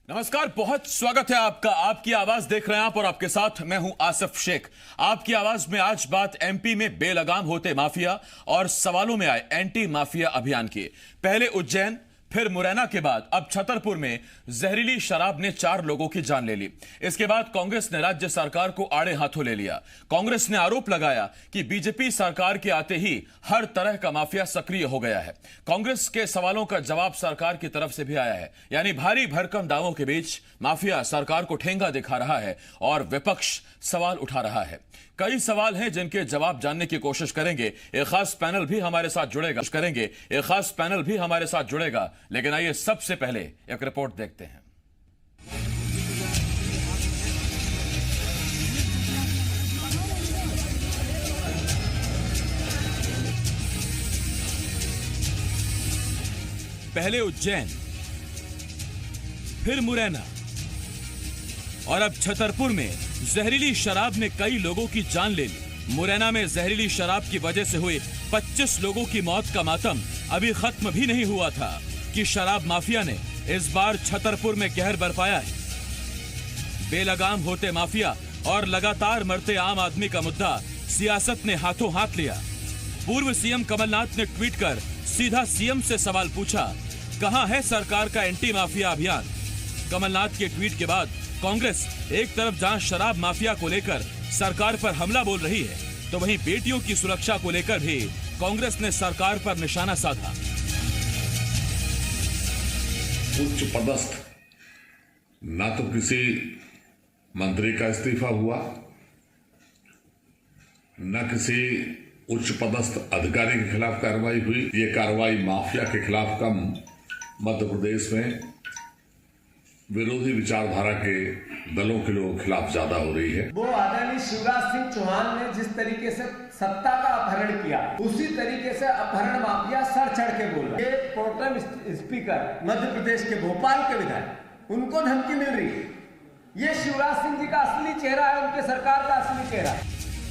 नमस्कार, बहुत स्वागत है आपका। आपकी आवाज देख रहे हैं आप और आपके साथ मैं हूं आसिफ शेख। आपकी आवाज में आज बात एमपी में बेलगाम होते माफिया और सवालों में आए एंटी माफिया अभियान की। पहले उज्जैन, फिर मुरैना के बाद अब छतरपुर में जहरीली शराब ने 4 लोगों की जान ले ली। इसके बाद कांग्रेस ने राज्य सरकार को आड़े हाथों ले लिया। कांग्रेस ने आरोप लगाया कि बीजेपी सरकार के आते ही हर तरह का माफिया सक्रिय हो गया है। कांग्रेस के सवालों का जवाब सरकार की तरफ से भी आया है, यानी भारी भरकम दावों के बीच माफिया सरकार को ठेंगा दिखा रहा है और विपक्ष सवाल उठा रहा है। कई सवाल हैं जिनके जवाब जानने की कोशिश करेंगे। एक खास पैनल भी हमारे साथ जुड़ेगा। लेकिन आइए सबसे पहले एक रिपोर्ट देखते हैं। पहले उज्जैन, फिर मुरैना और अब छतरपुर में जहरीली शराब ने कई लोगों की जान ले ली। मुरैना में जहरीली शराब की वजह से हुए 25 लोगों की मौत का मातम अभी खत्म भी नहीं हुआ था कि शराब माफिया ने इस बार छतरपुर में कहर बरपाया है। बेलगाम होते माफिया और लगातार मरते आम आदमी का मुद्दा सियासत ने हाथों हाथ लिया। पूर्व सीएम कमलनाथ ने ट्वीट कर सीधा सीएम से सवाल पूछा, कहां है सरकार का एंटी माफिया अभियान। कमलनाथ के ट्वीट के बाद कांग्रेस एक तरफ जहां शराब माफिया को लेकर सरकार पर हमला बोल रही है, तो वहीं बेटियों की सुरक्षा को लेकर भी कांग्रेस ने सरकार पर निशाना साधा। उच्च पदस्थ न तो किसी मंत्री का इस्तीफा हुआ, न किसी उच्च पदस्थ अधिकारी के खिलाफ कार्रवाई हुई। ये कार्रवाई माफिया के खिलाफ कम, मध्य प्रदेश में विरोधी विचारधारा के दलों के लोगों के खिलाफ ज्यादा हो रही है। वो आदरणीय शिवराज सिंह चौहान ने जिस तरीके से सत्ता का अपहरण किया, उसी तरीके से अपहरण माफिया सर चढ़ के बोल रहा है। ये प्रोटेम स्पीकर मध्य प्रदेश के भोपाल के विधायक, उनको धमकी मिल रही है। ये शिवराज सिंह जी का असली चेहरा है, उनके सरकार का असली चेहरा।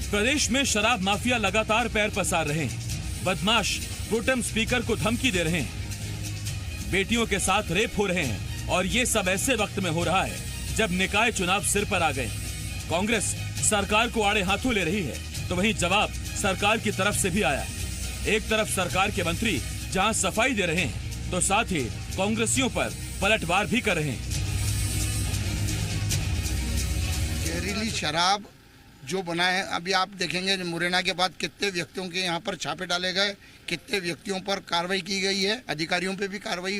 प्रदेश में शराब माफिया लगातार पैर पसार रहे हैं। बदमाश प्रोटेम स्पीकर को धमकी दे रहे हैं, बेटियों के साथ रेप हो रहे हैं, और ये सब ऐसे वक्त में हो रहा है जब निकाय चुनाव सिर पर आ गए। कांग्रेस सरकार को आड़े हाथों ले रही है, तो वहीं जवाब सरकार की तरफ से भी आया। एक तरफ सरकार के मंत्री जहां सफाई दे रहे हैं, तो साथ ही कांग्रेसियों पर पलटवार भी कर रहे हैं। जहरीली शराब जो बना है, अभी आप देखेंगे मुरैना के बाद कितने व्यक्तियों के यहाँ पर छापे डाले गए, कितने व्यक्तियों पर कार्रवाई की गई है, अधिकारियों पे भी कार्रवाई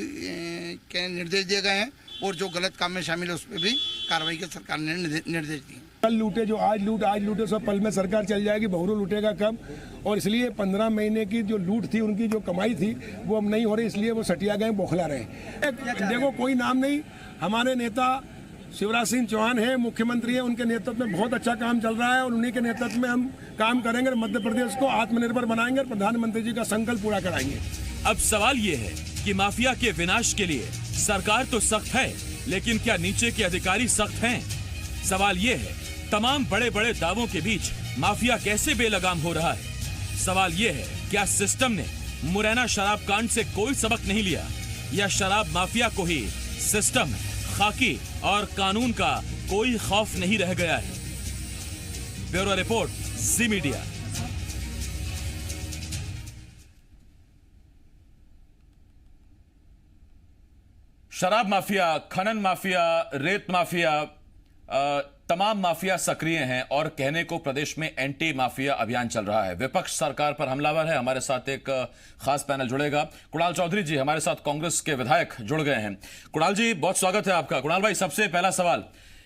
के निर्देश दिए गए हैं, और जो गलत काम में शामिल है उस पर भी कार्रवाई के सरकार ने निर्देश दिए। कल लूटे जो आज लूटे सब पल में सरकार चल जाएगी, बहुरू लूटेगा कब। और इसलिए 15 महीने की जो लूट थी, उनकी जो कमाई थी, वो अब नहीं हो रही, इसलिए वो सटिया गए, बौखला रहे। देखो कोई नाम नहीं, हमारे नेता शिवराज सिंह चौहान है, मुख्यमंत्री है, उनके नेतृत्व में बहुत अच्छा काम चल रहा है, और उन्हीं के नेतृत्व में हम काम करेंगे, मध्य प्रदेश को आत्मनिर्भर बनाएंगे और प्रधानमंत्री जी का संकल्प पूरा कराएंगे। अब सवाल ये है कि माफिया के विनाश के लिए सरकार तो सख्त है, लेकिन क्या नीचे के अधिकारी सख्त हैं? सवाल ये है, तमाम बड़े बड़े दावों के बीच माफिया कैसे बेलगाम हो रहा है? सवाल ये है, क्या सिस्टम ने मुरैना शराब कांड से कोई सबक नहीं लिया, या शराब माफिया को ही सिस्टम, खाकी और कानून का कोई खौफ नहीं रह गया है? ब्यूरो रिपोर्ट, जी मीडिया। शराब माफिया, खनन माफिया, रेत माफिया, तमाम माफिया सक्रिय हैं और कहने को प्रदेश में एंटी माफिया अभियान चल रहा है। विपक्ष सरकार पर हमलावर है। हमारे साथ एक खास पैनल जुड़ेगा। कुणाल चौधरी जी हमारे साथ कांग्रेस के विधायक जुड़ गए हैं। कुणाल जी, बहुत स्वागत है आपका। कुणाल भाई, सबसे पहला सवाल,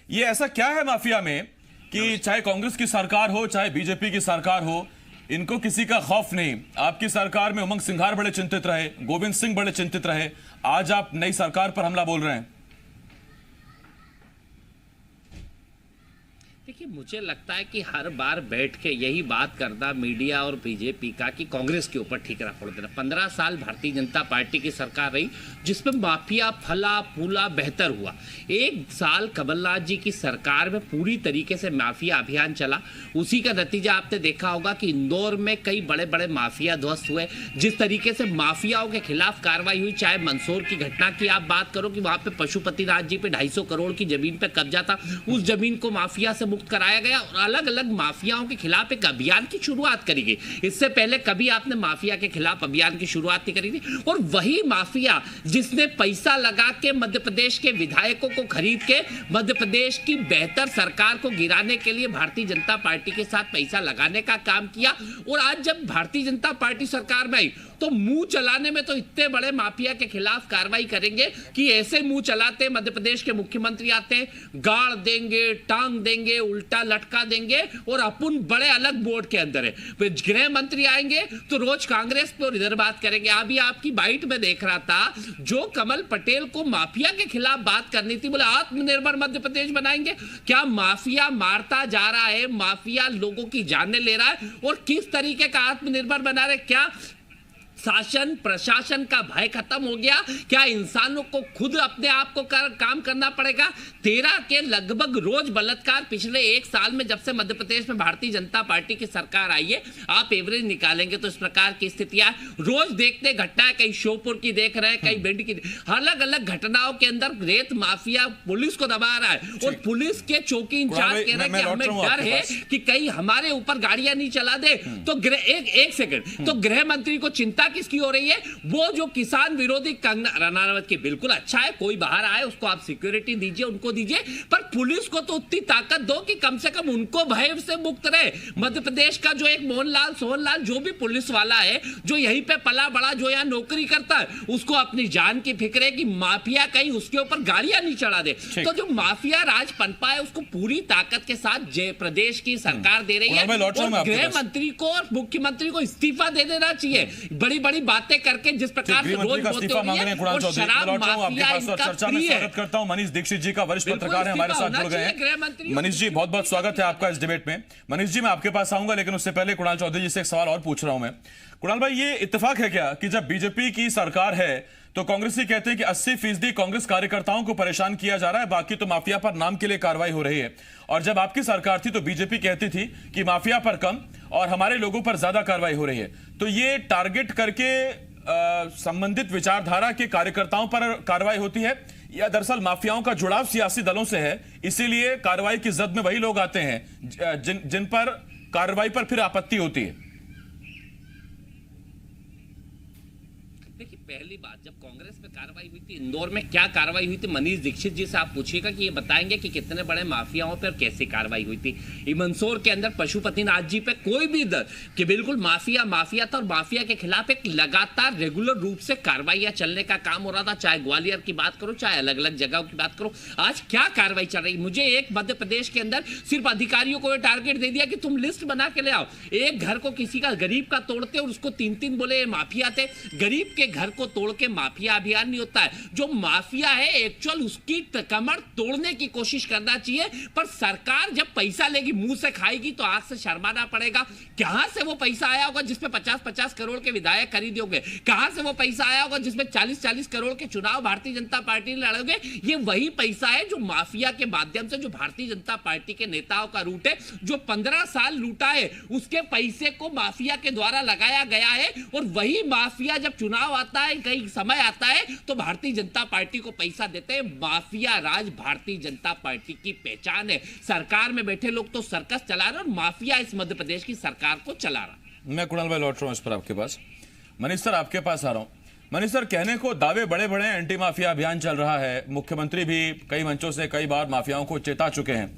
ये ऐसा क्या है माफिया में कि चाहे कांग्रेस की सरकार हो, चाहे बीजेपी की सरकार हो, इनको किसी का खौफ नहीं? आपकी सरकार में उमंग सिंघार बड़े चिंतित रहे, गोविंद सिंह बड़े चिंतित रहे, आज आप नई सरकार पर हमला बोल रहे हैं। देखिए, मुझे लगता है कि हर बार बैठ के यही बात करना मीडिया और बीजेपी का कि कांग्रेस के ऊपर ठीकरा फोड़ देना। 15 साल भारतीय जनता पार्टी की सरकार रही जिसमें माफिया फला फूला बेहतर हुआ। एक साल कमलनाथ जी की सरकार में पूरी तरीके से माफिया अभियान चला। उसी का नतीजा आपने देखा होगा कि इंदौर में कई बड़े बड़े माफिया ध्वस्त हुए। जिस तरीके से माफियाओं के खिलाफ कार्रवाई हुई, चाहे मंदसौर की घटना की आप बात करो कि वहां पे पशुपतिनाथ जी पे 250 करोड़ की जमीन पे कब्जा था, उस जमीन को माफिया से कराया गया और अलग अलग माफियाओं के खिलाफ एक अभियान की शुरुआत करी गई। इससे पहले कभी आपने माफिया के खिलाफ अभियान की शुरुआत नहीं करी थी। और वही माफिया जिसने पैसा लगा के मध्य प्रदेश के विधायकों को खरीद के मध्य प्रदेश की बेहतर सरकार को गिराने के लिए भारतीय जनता पार्टी के साथ पैसा लगाने का काम किया। और आज जब भारतीय जनता पार्टी सरकार में आई तो मुंह चलाने में तो इतने बड़े माफिया के खिलाफ कार्रवाई करेंगे कि ऐसे मुंह चलाते मध्य प्रदेश के मुख्यमंत्री आते हैं, गाड़ देंगे, टांग देंगे, उल्टा लटका देंगे और अपन बड़े अलग बोर्ड के अंदर है। फिर गृह मंत्री आएंगे तो रोज कांग्रेस पे और इधर बात करेंगे। अभी आपकी बाइट में देख रहा था, जो कमल पटेल को माफिया के खिलाफ बात करनी थी, बोले आत्मनिर्भर मध्य प्रदेश बनाएंगे। क्या माफिया मारता जा रहा है, माफिया लोगों की जानें ले रहा है और किस तरीके का आत्मनिर्भर बना रहे? क्या शासन प्रशासन का भय खत्म हो गया? क्या इंसानों को खुद अपने आप को काम करना पड़ेगा? 13 के लगभग रोज बलात्कार पिछले एक साल में जब से मध्य प्रदेश में भारतीय जनता पार्टी की सरकार आई है, आप एवरेज निकालेंगे तो इस प्रकार की स्थितियां रोज देखते घटनाएं, कहीं श्योपुर की देख रहे हैं, कहीं भिंड की, अलग अलग घटनाओं के अंदर रेत माफिया पुलिस को दबा रहा है और पुलिस के चौकी इंचार्ज कह रहे हैं कि हमें डर है कि कहीं हमारे ऊपर गाड़ियां नहीं चला दे। तो एक सेकंड, तो गृह मंत्री को चिंता किसकी हो रही है? वो जो किसान विरोधी कंगना रनावत की, बिल्कुल अच्छा है, कोई बाहर आए उसको आप सिक्योरिटी दीजिए, उनको दीजिए, पर पुलिस को तो उतनी ताकत दो कि कम से कम उनको भय से मुक्त रहे। मध्य प्रदेश का जो एक मोहनलाल सोहनलाल जो भी पुलिस वाला है, जो यहीं पे पला बड़ा, जो यहाँ नौकरी करता है, उसको अपनी जान की फिक्र है कि माफिया कहीं उसके ऊपर गाड़ियां नहीं चढ़ा दे। तो जो माफिया राज पनपा है उसको पूरी ताकत के साथ प्रदेश की सरकार दे रही है। गृह मंत्री को और मुख्यमंत्री को इस्तीफा दे देना चाहिए। बड़ी बड़ी बातें करके जिस प्रकार से रोज बोलते हैं, शराब माफिया इनका प्रिय है। करता हूं मनीष दीक्षित जी का, वरिष्ठ पत्रकार है, हमारे साथ जुड़ गए हैं। मनीष जी, बहुत बहुत स्वागत है आपका इस डिबेट में। मनीष जी, मैं आपके पास आऊंगा, लेकिन उससे पहले कुणाल चौधरी जी से एक सवाल और पूछ रहा हूं मैं। कुणाल भाई, ये इत्तेफाक है क्या कि जब बीजेपी की सरकार है तो कांग्रेसी कहते हैं कि 80% कांग्रेस कार्यकर्ताओं को परेशान किया जा रहा है, बाकी तो माफिया पर नाम के लिए कार्रवाई हो रही है, और जब आपकी सरकार थी तो बीजेपी कहती थी कि माफिया पर कम और हमारे लोगों पर ज्यादा कार्रवाई हो रही है। तो ये टारगेट करके संबंधित विचारधारा के कार्यकर्ताओं पर कार्रवाई होती है या दरअसल माफियाओं का जुड़ाव सियासी दलों से है, इसीलिए कार्रवाई की जद में वही लोग आते हैं जिन पर कार्रवाई पर फिर आपत्ति होती है? देखिए, पहली बात, जब कांग्रेस में कार्रवाई हुई थी, इंदौर में क्या कार्रवाई हुई थी, मनीष दीक्षित जी से आप पूछिएगा कि ये बताएंगे कि कितने बड़े माफियाओं पर कैसे कार्रवाई हुई थी। मंदसौर के अंदर पशुपतिनाथ जी पे कोई भी दर कि बिल्कुल माफिया था और माफिया के खिलाफ एक लगातार रेगुलर रूप से कार्रवाइयां चलने का काम हो रहा था। चाहे ग्वालियर की बात करो, चाहे अलग अलग जगहों की बात करो, आज क्या कार्रवाई चल रही? मुझे एक मध्य प्रदेश के अंदर सिर्फ अधिकारियों को टारगेट दे दिया कि तुम लिस्ट बना के ले आओ। एक घर को किसी का गरीब का तोड़ते और उसको 3-3 बोले माफिया थे। गरीब के घर को तोड़ के माफिया अभियान नहीं होता है। जो माफिया है एक्चुअल उसकी कमर तोड़ने की कोशिश करना चाहिए, पर सरकार जब पैसा लेगी मुंह से खाएगी तो आंख से शर्माना पड़ेगा। कहां से वो पैसा आया होगा जिसमें 50-50 करोड़ के विधायक खरीदे होंगे? कहां से वो पैसा आया होगा जिसमें 40-40 करोड़ के चुनाव भारतीय जनता पार्टी ने लड़ोगे? ये वही पैसा है जो माफिया के माध्यम से, जो भारतीय जनता पार्टी के नेताओं का रूट है, जो 15 साल लूटा है, उसके पैसे को माफिया के द्वारा लगाया गया है। और वही माफिया जब चुनाव आता है, कई समय आता है, तो भारतीय जनता पार्टी को पैसा देते हैं। माफिया राज भारतीय जनता पार्टी की पहचान है। सरकार में बैठे लोग तो सर्कस चला रहे और माफिया इस मध्य प्रदेश की सरकार को चला रहा। मैं कुणाल भाई लौट रहा हूं इस पर आपके पास। मनीष सर, आपके पास आ रहा हूं। मनीष सर, कहने को दावे बड़े बड़े एंटी माफिया अभियान चल रहा है, मुख्यमंत्री भी कई मंचों से कई बार माफियाओं को चेता चुके हैं,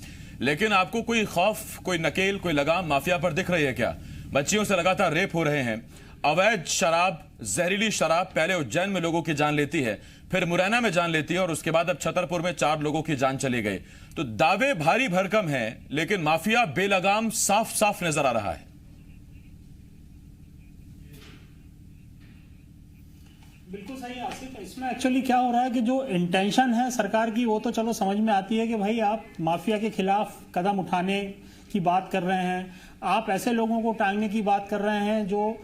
लेकिन आपको कोई खौफ, कोई नकेल, कोई लगाम माफिया पर दिख रही है क्या? बच्चियों से लगातार रेप हो रहे हैं, अवैध शराब, जहरीली शराब पहले उज्जैन में लोगों की जान लेती है, फिर मुरैना में जान लेती है और उसके बाद अब छतरपुर में 4 लोगों की जान चली गई। तो दावे भारी भरकम हैं, लेकिन माफिया बेलगाम साफ साफ नजर आ रहा है। बिल्कुल सही है आसिफ। इसमें एक्चुअली क्या हो रहा है कि जो इंटेंशन है सरकार की वो तो चलो समझ में आती है कि भाई आप माफिया के खिलाफ कदम उठाने की बात कर रहे हैं, आप ऐसे लोगों को टांगने की बात कर रहे हैं जो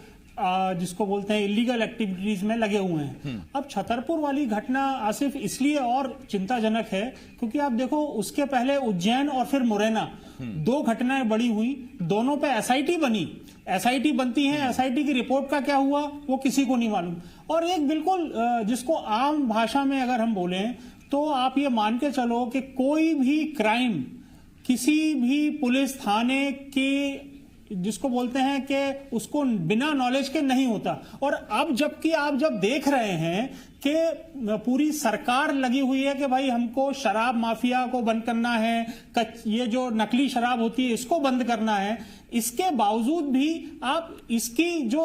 जिसको बोलते हैं इलीगल एक्टिविटीज में लगे हुए हैं। अब छतरपुर वाली घटना आसिफ इसलिए और चिंताजनक है क्योंकि आप देखो उसके पहले उज्जैन और फिर मुरैना दो घटनाएं बड़ी हुई, दोनों पे एसआईटी बनी, एसआईटी बनती है, एसआईटी की रिपोर्ट का क्या हुआ वो किसी को नहीं मालूम। और एक बिल्कुल जिसको आम भाषा में अगर हम बोले तो आप ये मान के चलो कि कोई भी क्राइम किसी भी पुलिस थाने के जिसको बोलते हैं कि उसको बिना नॉलेज के नहीं होता। और अब जबकि आप जब देख रहे हैं कि पूरी सरकार लगी हुई है कि भाई हमको शराब माफिया को बंद करना है, ये जो नकली शराब होती है इसको बंद करना है, इसके बावजूद भी आप इसकी जो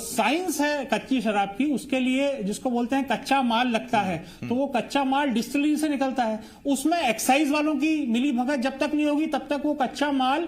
साइंस है कच्ची शराब की उसके लिए जिसको बोलते हैं कच्चा माल लगता है, तो वो कच्चा माल डिस्टिलरी से निकलता है, उसमें एक्साइज वालों की मिली भगत जब तक नहीं होगी तब तक वो कच्चा माल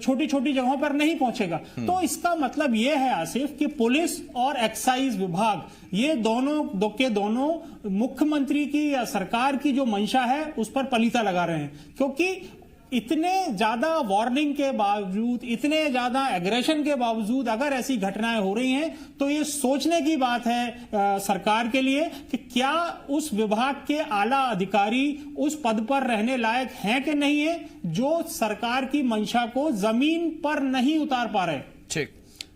छोटी छोटी जगहों पर नहीं पहुंचेगा। तो इसका मतलब ये है आसिफ कि पुलिस और एक्साइज विभाग ये दोनों मुख्यमंत्री की या सरकार की जो मंशा है उस पर पलीता लगा रहे हैं, क्योंकि इतने ज्यादा वार्निंग के बावजूद, इतने ज्यादा एग्रेशन के बावजूद अगर ऐसी घटनाएं हो रही हैं तो ये सोचने की बात है सरकार के लिए कि क्या उस विभाग के आला अधिकारी उस पद पर रहने लायक हैं कि नहीं है जो सरकार की मंशा को जमीन पर नहीं उतार पा रहे। ठीक,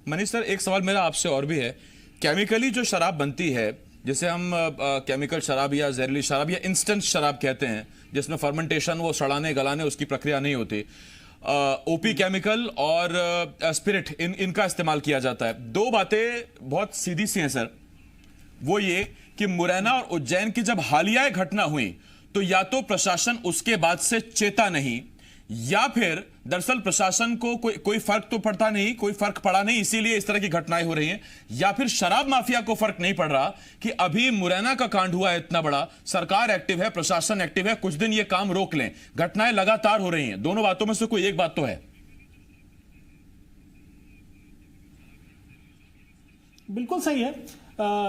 मनीष सर एक सवाल मेरा आपसे और भी है, केमिकली जो शराब बनती है जिसे हम केमिकल शराब या जहरीली शराब या इंस्टेंट शराब कहते हैं जिसमें फर्मेंटेशन वो सड़ाने गलाने उसकी प्रक्रिया नहीं होती, ओपी केमिकल और स्पिरिट इनका इस्तेमाल किया जाता है। दो बातें बहुत सीधी सी हैं सर, वो ये कि मुरैना और उज्जैन की जब हालिया घटना हुई तो या तो प्रशासन उसके बाद से चेता नहीं या फिर दरअसल प्रशासन को कोई फर्क तो पड़ता नहीं, कोई फर्क पड़ा नहीं इसीलिए इस तरह की घटनाएं हो रही हैं, या फिर शराब माफिया को फर्क नहीं पड़ रहा कि अभी मुरैना का कांड हुआ है इतना बड़ा, सरकार एक्टिव है, प्रशासन एक्टिव है, कुछ दिन ये काम रोक लें, घटनाएं लगातार हो रही हैं। दोनों बातों में से कोई एक बात तो है। बिल्कुल सही है,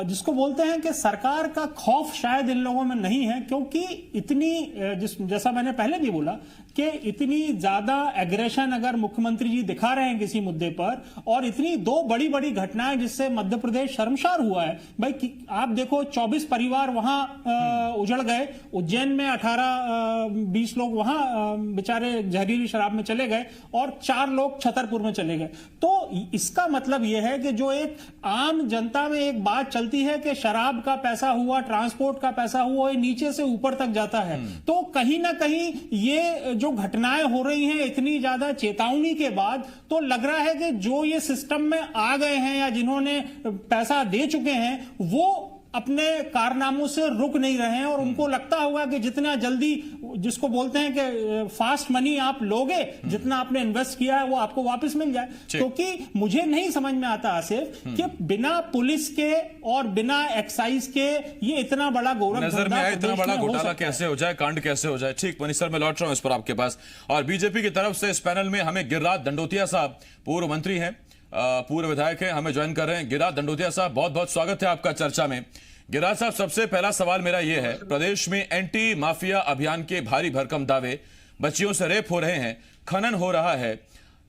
जिसको बोलते हैं कि सरकार का खौफ शायद इन लोगों में नहीं है क्योंकि इतनी जैसा मैंने पहले भी बोला कि इतनी ज्यादा एग्रेशन अगर मुख्यमंत्री जी दिखा रहे हैं किसी मुद्दे पर और इतनी दो बड़ी बड़ी घटनाएं जिससे मध्य प्रदेश शर्मसार हुआ है। भाई आप देखो 24 परिवार वहां उजड़ गए, उज्जैन में 18-20 लोग वहां बेचारे जहरीली शराब में चले गए और 4 लोग छतरपुर में चले गए। तो इसका मतलब यह है कि जो एक आम जनता में एक बात चलती है कि शराब का पैसा हुआ, ट्रांसपोर्ट का पैसा हुआ, ये नीचे से ऊपर तक जाता है। तो कहीं ना कहीं ये जो घटनाएं हो रही हैं इतनी ज्यादा चेतावनी के बाद तो लग रहा है कि जो ये सिस्टम में आ गए हैं या जिन्होंने पैसा दे चुके हैं वो अपने कारनामों से रुक नहीं रहे हैं और उनको लगता होगा कि जितना जल्दी जिसको बोलते हैं कि फास्ट मनी आप लोगे, जितना आपने इन्वेस्ट किया है वो आपको वापस मिल जाए। क्योंकि मुझे नहीं समझ में आता आसिफ कि बिना पुलिस के और बिना एक्साइज के ये इतना बड़ा नजर में आए, इतना बड़ा घोटाला कैसे हो जाए, कांड कैसे हो जाए। ठीक मनीष सर, मैं लौट रहा हूं इस पर आपके पास। और बीजेपी की तरफ से इस पैनल में हमें गिरिराज दंडोतिया साहब, पूर्व मंत्री हैं, पूर्व विधायक हैं, हमें ज्वाइन कर रहे हैं। गिरिराज दंडोतिया साहब, बहुत बहुत स्वागत है आपका चर्चा में। गिरिराज साहब, सबसे पहला सवाल मेरा यह है, प्रदेश में एंटी माफिया अभियान के भारी भरकम दावे, बच्चियों से रेप हो रहे हैं, खनन हो रहा है,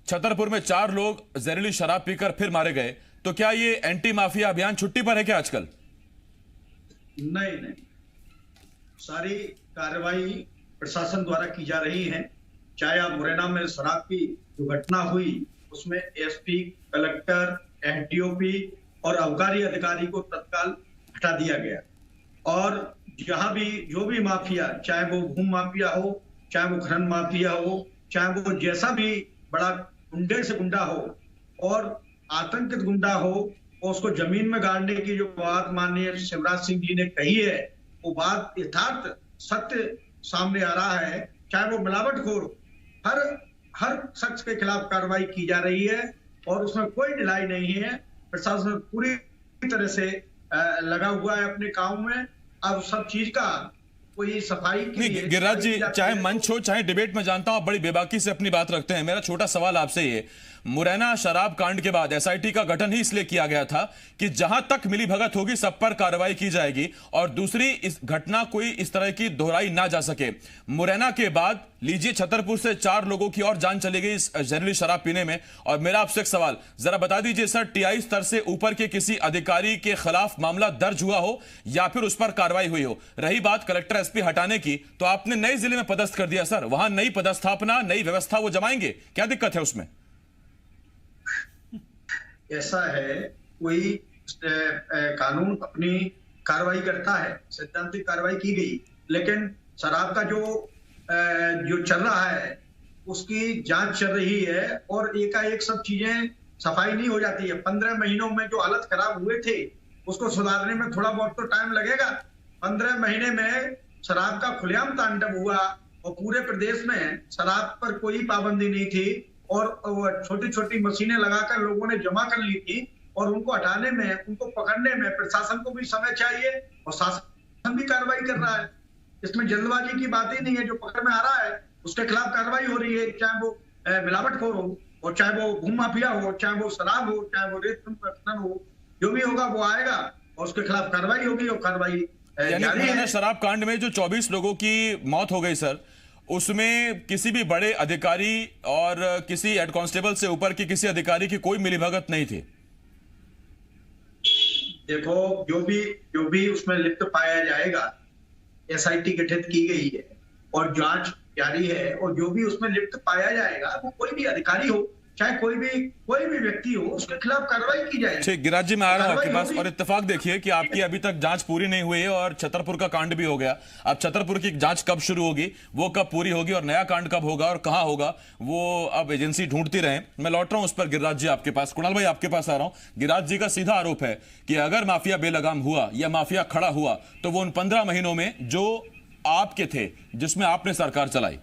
छतरपुर में 4 लोग जहरीली शराब पीकर फिर मारे गए, तो क्या ये एंटी माफिया अभियान छुट्टी पर है क्या आजकल? नहीं, सारी कार्रवाई प्रशासन द्वारा की जा रही है। चाहे आप मुरैना में शराब की जो घटना हुई उसमें एसपी, कलेक्टर, एसडीओपी और आबकारी अधिकारी को तत्काल हटा दिया गया। और जहां भी जो भी माफिया, चाहे वो भूमि माफिया हो, चाहे वो खनन माफिया हो, चाहे वो जैसा भी बड़ा गुंडे से गुंडा हो और आतंकित गुंडा हो, और उसको जमीन में गाड़ने की जो बात माननीय शिवराज सिंह जी ने कही है वो बात यथार्थ सत्य सामने आ रहा है। चाहे वो मिलावटखोर हो, हर शख्स के खिलाफ कार्रवाई की जा रही है और उसमें कोई ढिलाई नहीं है। प्रशासन पूरी तरह से लगा हुआ है अपने काम में। अब सब चीज का कोई सफाई नहीं, गिरिराज जी, चाहे मंच हो चाहे डिबेट में, जानता हूं आप बड़ी बेबाकी से अपनी बात रखते हैं। मेरा छोटा सवाल आपसे ये, मुरैना शराब कांड के बाद एसआईटी का गठन ही इसलिए किया गया था कि जहां तक मिली भगत होगी सब पर कार्रवाई की जाएगी और दूसरी इस घटना कोई इस तरह की दोहराई ना जा सके। मुरैना के बाद लीजिए छतरपुर से 4 लोगों की और जान चली गई इस जहरीली शराब पीने में। और मेरा आपसे एक सवाल, जरा बता दीजिए सर, टीआई स्तर से ऊपर के किसी अधिकारी के खिलाफ मामला दर्ज हुआ हो या फिर उस पर कार्रवाई हुई हो? रही बात कलेक्टर एसपी हटाने की, तो आपने नए जिले में पदस्थ कर दिया सर, वहां नई पदस्थापना नई व्यवस्था वो जमाएंगे, क्या दिक्कत है उसमें? ऐसा है, कोई कानून अपनी कार्रवाई करता है, सैद्धांतिक कार्रवाई की गई, लेकिन शराब का जो चल रहा है उसकी जांच चल रही है और एकाएक सब चीजें सफाई नहीं हो जाती है। 15 महीनों में जो हालत खराब हुए थे उसको सुधारने में थोड़ा बहुत तो टाइम लगेगा। 15 महीने में शराब का खुलेआम तांडव हुआ और पूरे प्रदेश में शराब पर कोई पाबंदी नहीं थी और छोटी छोटी मशीनें लगाकर लोगों ने जमा कर ली थी और उनको हटाने में, उनको पकड़ने में प्रशासन को भी समय चाहिए और शासन भी कार्रवाई कर रहा है। इसमें जल्दबाजी की बात ही नहीं है। जो पकड़ में आ रहा है उसके खिलाफ कार्रवाई हो रही है, चाहे वो मिलावटखोर हो और चाहे वो भूमि माफिया हो, चाहे वो शराब हो, चाहे वो रेत प्रकरण हो, जो भी होगा वो आएगा और उसके खिलाफ कार्रवाई होगी और कार्रवाई जारी है। शराब कांड में जो 24 लोगों की मौत हो गई सर, उसमें किसी भी बड़े अधिकारी और किसी हेड कांस्टेबल से ऊपर की किसी अधिकारी की कोई मिलीभगत नहीं थी। देखो, जो भी उसमें लिप्त पाया जाएगा, एसआईटी गठित की गई है और जांच जारी है और जो भी उसमें लिप्त पाया जाएगा वो कोई भी अधिकारी हो चाहे कोई भी व्यक्ति हो उसके खिलाफ कार्रवाई की जाएगी। ठीक, गिरिराज जी मैं आ रहा हूं आपके पास। और इत्तेफाक देखिए कि आपकी अभी तक जांच पूरी नहीं हुई है और छतरपुर का कांड भी हो गया। अब छतरपुर की जांच कब शुरू होगी, वो कब पूरी होगी और नया कांड कब होगा और कहां होगा, वो अब एजेंसी ढूंढती रहे। मैं लौट रहा हूं उस पर गिरिराज जी आपके पास। कुणाल भाई आपके पास आ रहा हूं। गिरिराज जी का सीधा आरोप है कि अगर माफिया बेलगाम हुआ या माफिया खड़ा हुआ तो वो उन 15 महीनों में जो आपके थे, जिसमें आपने सरकार चलाई।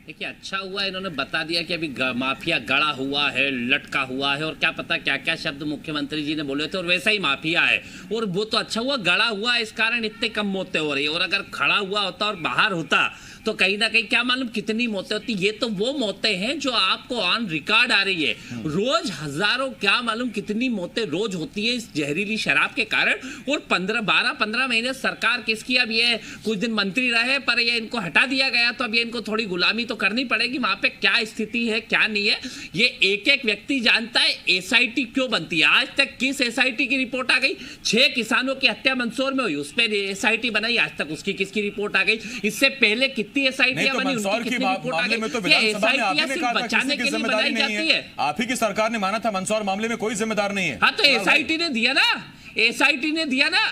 देखिए, अच्छा हुआ इन्होंने बता दिया कि अभी माफिया गड़ा हुआ है, लटका हुआ है और क्या पता क्या क्या शब्द मुख्यमंत्री जी ने बोले थे और वैसा ही माफिया है। और वो तो अच्छा हुआ गड़ा हुआ, इस कारण इतने कम मौतें हो रही है। और अगर खड़ा हुआ होता और बाहर होता तो कहीं ना कहीं क्या मालूम कितनी मौतें होती। ये तो वो मौतें हैं जो आपको ऑन रिकॉर्ड आ रही है। रोज हजारों, क्या मालूम कितनी मौतें रोज होती है इस जहरीली शराब के कारण। और 12-15 महीने सरकार किसकी, अब ये कुछ दिन मंत्री रहे पर ये इनको हटा दिया गया तो अब ये इनको थोड़ी गुलामी तो करनी पड़ेगी। वहां पे क्या स्थिति है क्या नहीं है ये एक एक व्यक्ति जानता है। एसआईटी क्यों बनती है, आज तक किस एसआईटी की रिपोर्ट आ गई? 6 किसानों की हत्या मंदसौर में हुई, उस पर एसआईटी बनाई, आज तक उसकी किसकी रिपोर्ट आ गई? इससे पहले कितनी एसआईटीयां बनी, उनकी कितनी रिपोर्ट आ गई? एसआईटीयां सिर्फ बचाने के लिए बनाई जाती है। आप ही की सरकार ने माना था मंदसौर मामले में कोई जिम्मेदार नहीं है। हाँ तो एसआईटी ने दिया ना, एसआईटी ने दिया ना।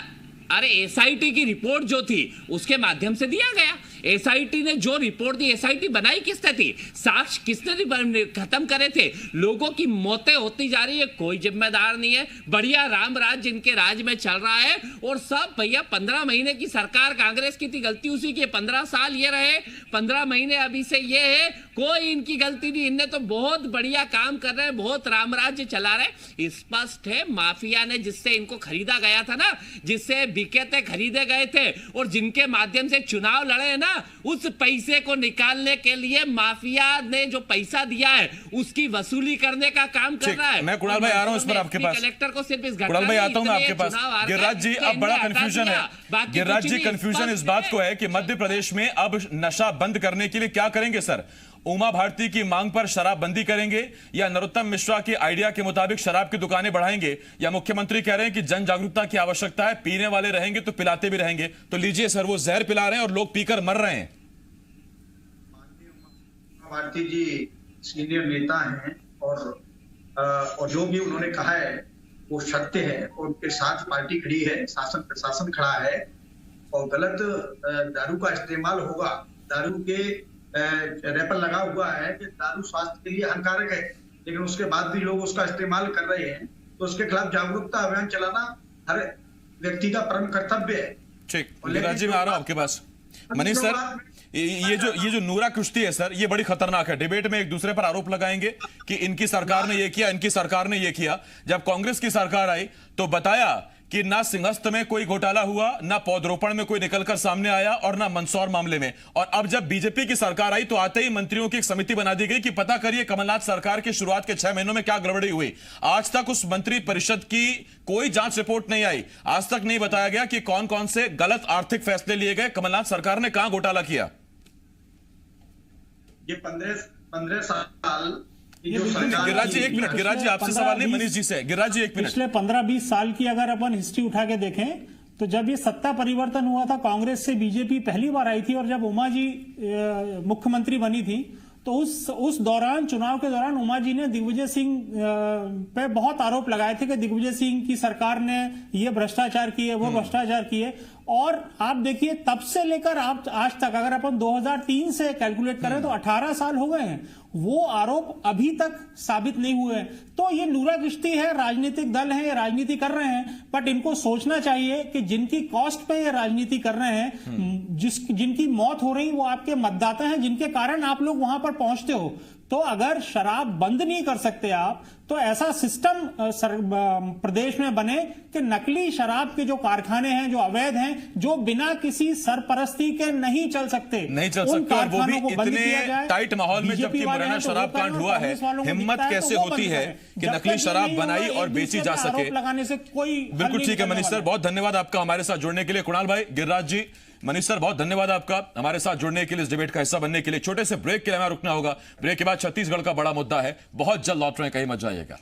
अरे एसआईटी की रिपोर्ट जो थी उसके माध्यम से दिया गया। एसआईटी ने जो रिपोर्ट दी, एसआईटी बनाई किसने थी, साक्ष्य किसने खत्म करे थे? लोगों की मौतें होती जा रही है, कोई जिम्मेदार नहीं है। बढ़िया राम राज जिनके राज में चल रहा है और सब भैया 15 महीने की सरकार कांग्रेस की थी, गलती उसी की। 15 साल ये रहे, 15 महीने अभी से ये है, कोई इनकी गलती नहीं। इनने तो बहुत बढ़िया काम कर रहे हैं, बहुत राम राज्य चला रहे। स्पष्ट है माफिया ने जिससे इनको खरीदा गया था ना, जिससे बिकेते खरीदे गए थे और जिनके माध्यम से चुनाव लड़े ना, उस पैसे को निकालने के लिए माफिया ने जो पैसा दिया है उसकी वसूली करने का काम कर रहा है। मैं कुणाल भाई आ रहा हूं इस पर आपके पास। कलेक्टर को सिर्फ इस कुणाल भाई आता हूं मैं आपके पास। गिरिराज जी अब बड़ा कंफ्यूजन है। गिरिराज जी कंफ्यूजन इस बात को है कि मध्य प्रदेश में अब नशा बंद करने के लिए क्या करेंगे सर? उमा भारती की मांग पर शराबबंदी करेंगे या नरोत्तम मिश्रा के आइडिया के मुताबिक शराब की दुकानें बढ़ाएंगे? या मुख्यमंत्री कह रहे हैं कि जन जागरूकता की आवश्यकता है, पीने वाले रहेंगे तो पिलाते भी रहेंगे। तो लीजिए सर, वो जहर पिला रहे हैं और लोग पीकर मर रहे हैं। भारती जी सीनियर नेता हैं और जो भी उन्होंने कहा है वो सत्य है और उनके साथ पार्टी खड़ी है, शासन प्रशासन खड़ा है। और गलत दारू का इस्तेमाल होगा, दारू के रैपर लगा हुआ है कि दारू स्वास्थ्य के लिए हानिकारक है, लेकिन उसके बाद भी लोग उसका इस्तेमाल कर रहे हैं, तो उसके खिलाफ जागरूकता अभियान चलाना हर व्यक्ति का परम कर्तव्य है। ठीक, गिरिराज जी मैं आ रहा हूं आपके पास। मनीष सर, ये जो नूरा कुश्ती है सर, ये बड़ी खतरनाक है। डिबेट में एक दूसरे पर आरोप लगाएंगे कि इनकी सरकार ने ये किया, इनकी सरकार ने ये किया। जब कांग्रेस की सरकार आई तो बताया कि ना सिंहस्थ में कोई घोटाला हुआ, ना पौधरोपण में कोई निकलकर सामने आया और ना मंदसौर मामले में। और अब जब बीजेपी की सरकार आई तो आते ही मंत्रियों की एक समिति बना दी गई कि पता करिए कमलनाथ सरकार की शुरुआत के 6 महीनों में क्या गड़बड़ी हुई। आज तक उस मंत्री परिषद की कोई जांच रिपोर्ट नहीं आई। आज तक नहीं बताया गया कि कौन कौन से गलत आर्थिक फैसले लिए गए, कमलनाथ सरकार ने कहां घोटाला किया। ये 15 साल गिरिराज जी एक मिनट, गिरिराज जी आपसे सवाल नहीं, मनीष जी से। गिरिराज जी एक मिनट। पिछले 15-20 साल की अगर अपन हिस्ट्री उठा के देखें तो जब ये सत्ता परिवर्तन हुआ था, कांग्रेस से बीजेपी पहली बार आई थी और जब उमा जी मुख्यमंत्री बनी थी तो उस दौरान, चुनाव के दौरान उमा जी ने दिग्विजय सिंह पे बहुत आरोप लगाए थे कि दिग्विजय सिंह की सरकार ने ये भ्रष्टाचार किए, वो भ्रष्टाचार किए। और आप देखिए तब से लेकर आप आज तक अगर अपन 2003 से कैलकुलेट करें तो 18 साल हो गए हैं, वो आरोप अभी तक साबित नहीं हुए हैं। तो ये नूरा किश्ती है, राजनीतिक दल है, ये राजनीति कर रहे हैं, बट इनको सोचना चाहिए कि जिनकी कॉस्ट पे ये राजनीति कर रहे हैं, जिनकी मौत हो रही वो आपके मतदाता हैं, जिनके कारण आप लोग वहां पर पहुंचते हो। तो अगर शराब बंद नहीं कर सकते आप तो ऐसा सिस्टम प्रदेश में बने कि नकली शराब के जो कारखाने हैं, जो अवैध हैं, जो बिना किसी सरपरस्ती के नहीं चल सकते, और वो भी इतने टाइट माहौल में। जबकि मुरैना शराब कांड हुआ है, हिम्मत कैसे होती है कि नकली शराब बनाई और बेची जा सके। लगाने से कोई बिल्कुल ठीक है। मनीष सर बहुत धन्यवाद आपका हमारे साथ जुड़ने के लिए। कुणाल भाई, गिरिराज जी, मनीष सर बहुत धन्यवाद आपका हमारे साथ जुड़ने के लिए, इस डिबेट का हिस्सा बनने के लिए। छोटे से ब्रेक के लिए हमें रुकना होगा। ब्रेक के बाद छत्तीसगढ़ का बड़ा मुद्दा है, बहुत जल्द लौट रहे हैं, कहीं मत जाइएगा।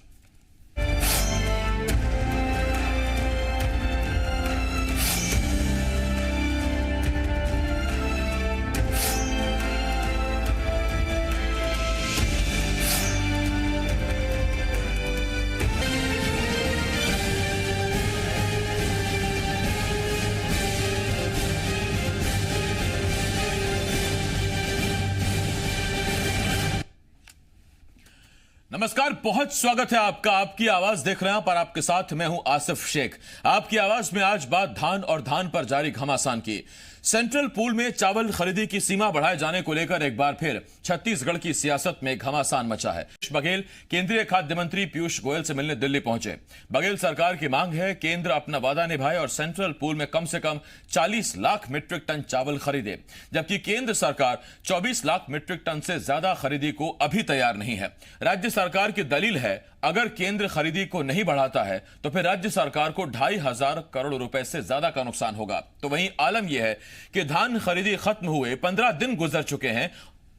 नमस्कार, बहुत स्वागत है आपका। आपकी आवाज देख रहे हैं पर आपके साथ मैं हूं आसिफ शेख। आपकी आवाज में आज बात धान और धान पर जारी घमासान की। सेंट्रल पूल में चावल खरीदी की सीमा बढ़ाए जाने को लेकर एक बार फिर छत्तीसगढ़ की सियासत में घमासान मचा है। बघेल केंद्रीय खाद्य मंत्री पीयूष गोयल से मिलने दिल्ली पहुंचे। बघेल सरकार की मांग है केंद्र अपना वादा निभाए और सेंट्रल पूल में कम से कम 40 लाख मीट्रिक टन चावल खरीदे, जबकि केंद्र सरकार 24 लाख मीट्रिक टन से ज्यादा खरीदी को अभी तैयार नहीं है। राज्य सरकार की दलील है अगर केंद्र खरीदी को नहीं बढ़ाता है तो फिर राज्य सरकार को 2,500 करोड़ रुपए से ज्यादा का नुकसान होगा। तो वहीं आलम यह है कि धान खरीदी खत्म हुए 15 दिन गुजर चुके हैं,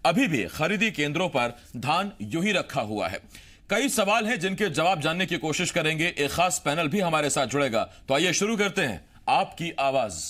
अभी भी खरीदी केंद्रों पर धान यूं ही रखा हुआ है। कई सवाल हैं जिनके जवाब जानने की कोशिश करेंगे। एक खास पैनल भी हमारे साथ जुड़ेगा। तो आइए शुरू करते हैं आपकी आवाज।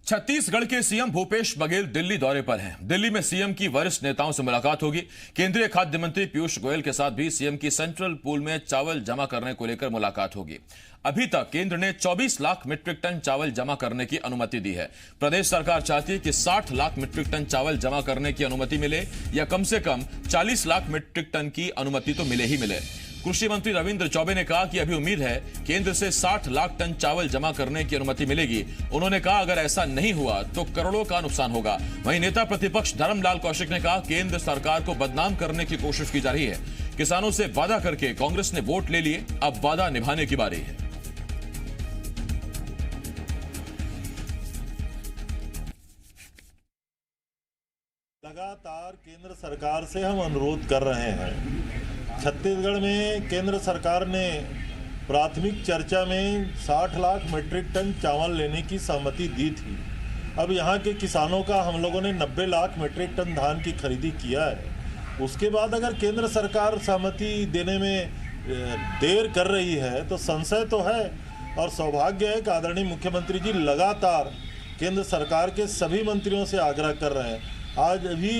छत्तीसगढ़ के सीएम भूपेश बघेल दिल्ली दौरे पर हैं। दिल्ली में सीएम की वरिष्ठ नेताओं से मुलाकात होगी। केंद्रीय खाद्य मंत्री पीयूष गोयल के साथ भी सीएम की सेंट्रल पूल में चावल जमा करने को लेकर मुलाकात होगी। अभी तक केंद्र ने 24 लाख मीट्रिक टन चावल जमा करने की अनुमति दी है। प्रदेश सरकार चाहती है कि 60 लाख मीट्रिक टन चावल जमा करने की अनुमति मिले या कम से कम 40 लाख मीट्रिक टन की अनुमति तो मिले ही मिले। कृषि मंत्री रविंद्र चौबे ने कहा कि अभी उम्मीद है केंद्र से 60 लाख टन चावल जमा करने की अनुमति मिलेगी। उन्होंने कहा अगर ऐसा नहीं हुआ तो करोड़ों का नुकसान होगा। वहीं नेता प्रतिपक्ष धर्मलाल कौशिक ने कहा केंद्र सरकार को बदनाम करने की कोशिश की जा रही है। किसानों से वादा करके कांग्रेस ने वोट ले लिए, अब वादा निभाने की बारी है। लगातार केंद्र सरकार से हम अनुरोध कर रहे हैं। छत्तीसगढ़ में केंद्र सरकार ने प्राथमिक चर्चा में 60 लाख मीट्रिक टन चावल लेने की सहमति दी थी। अब यहाँ के किसानों का हम लोगों ने 90 लाख मीट्रिक टन धान की खरीदी किया है। उसके बाद अगर केंद्र सरकार सहमति देने में देर कर रही है तो संशय तो है। और सौभाग्य है कि आदरणीय मुख्यमंत्री जी लगातार केंद्र सरकार के सभी मंत्रियों से आग्रह कर रहे हैं। आज अभी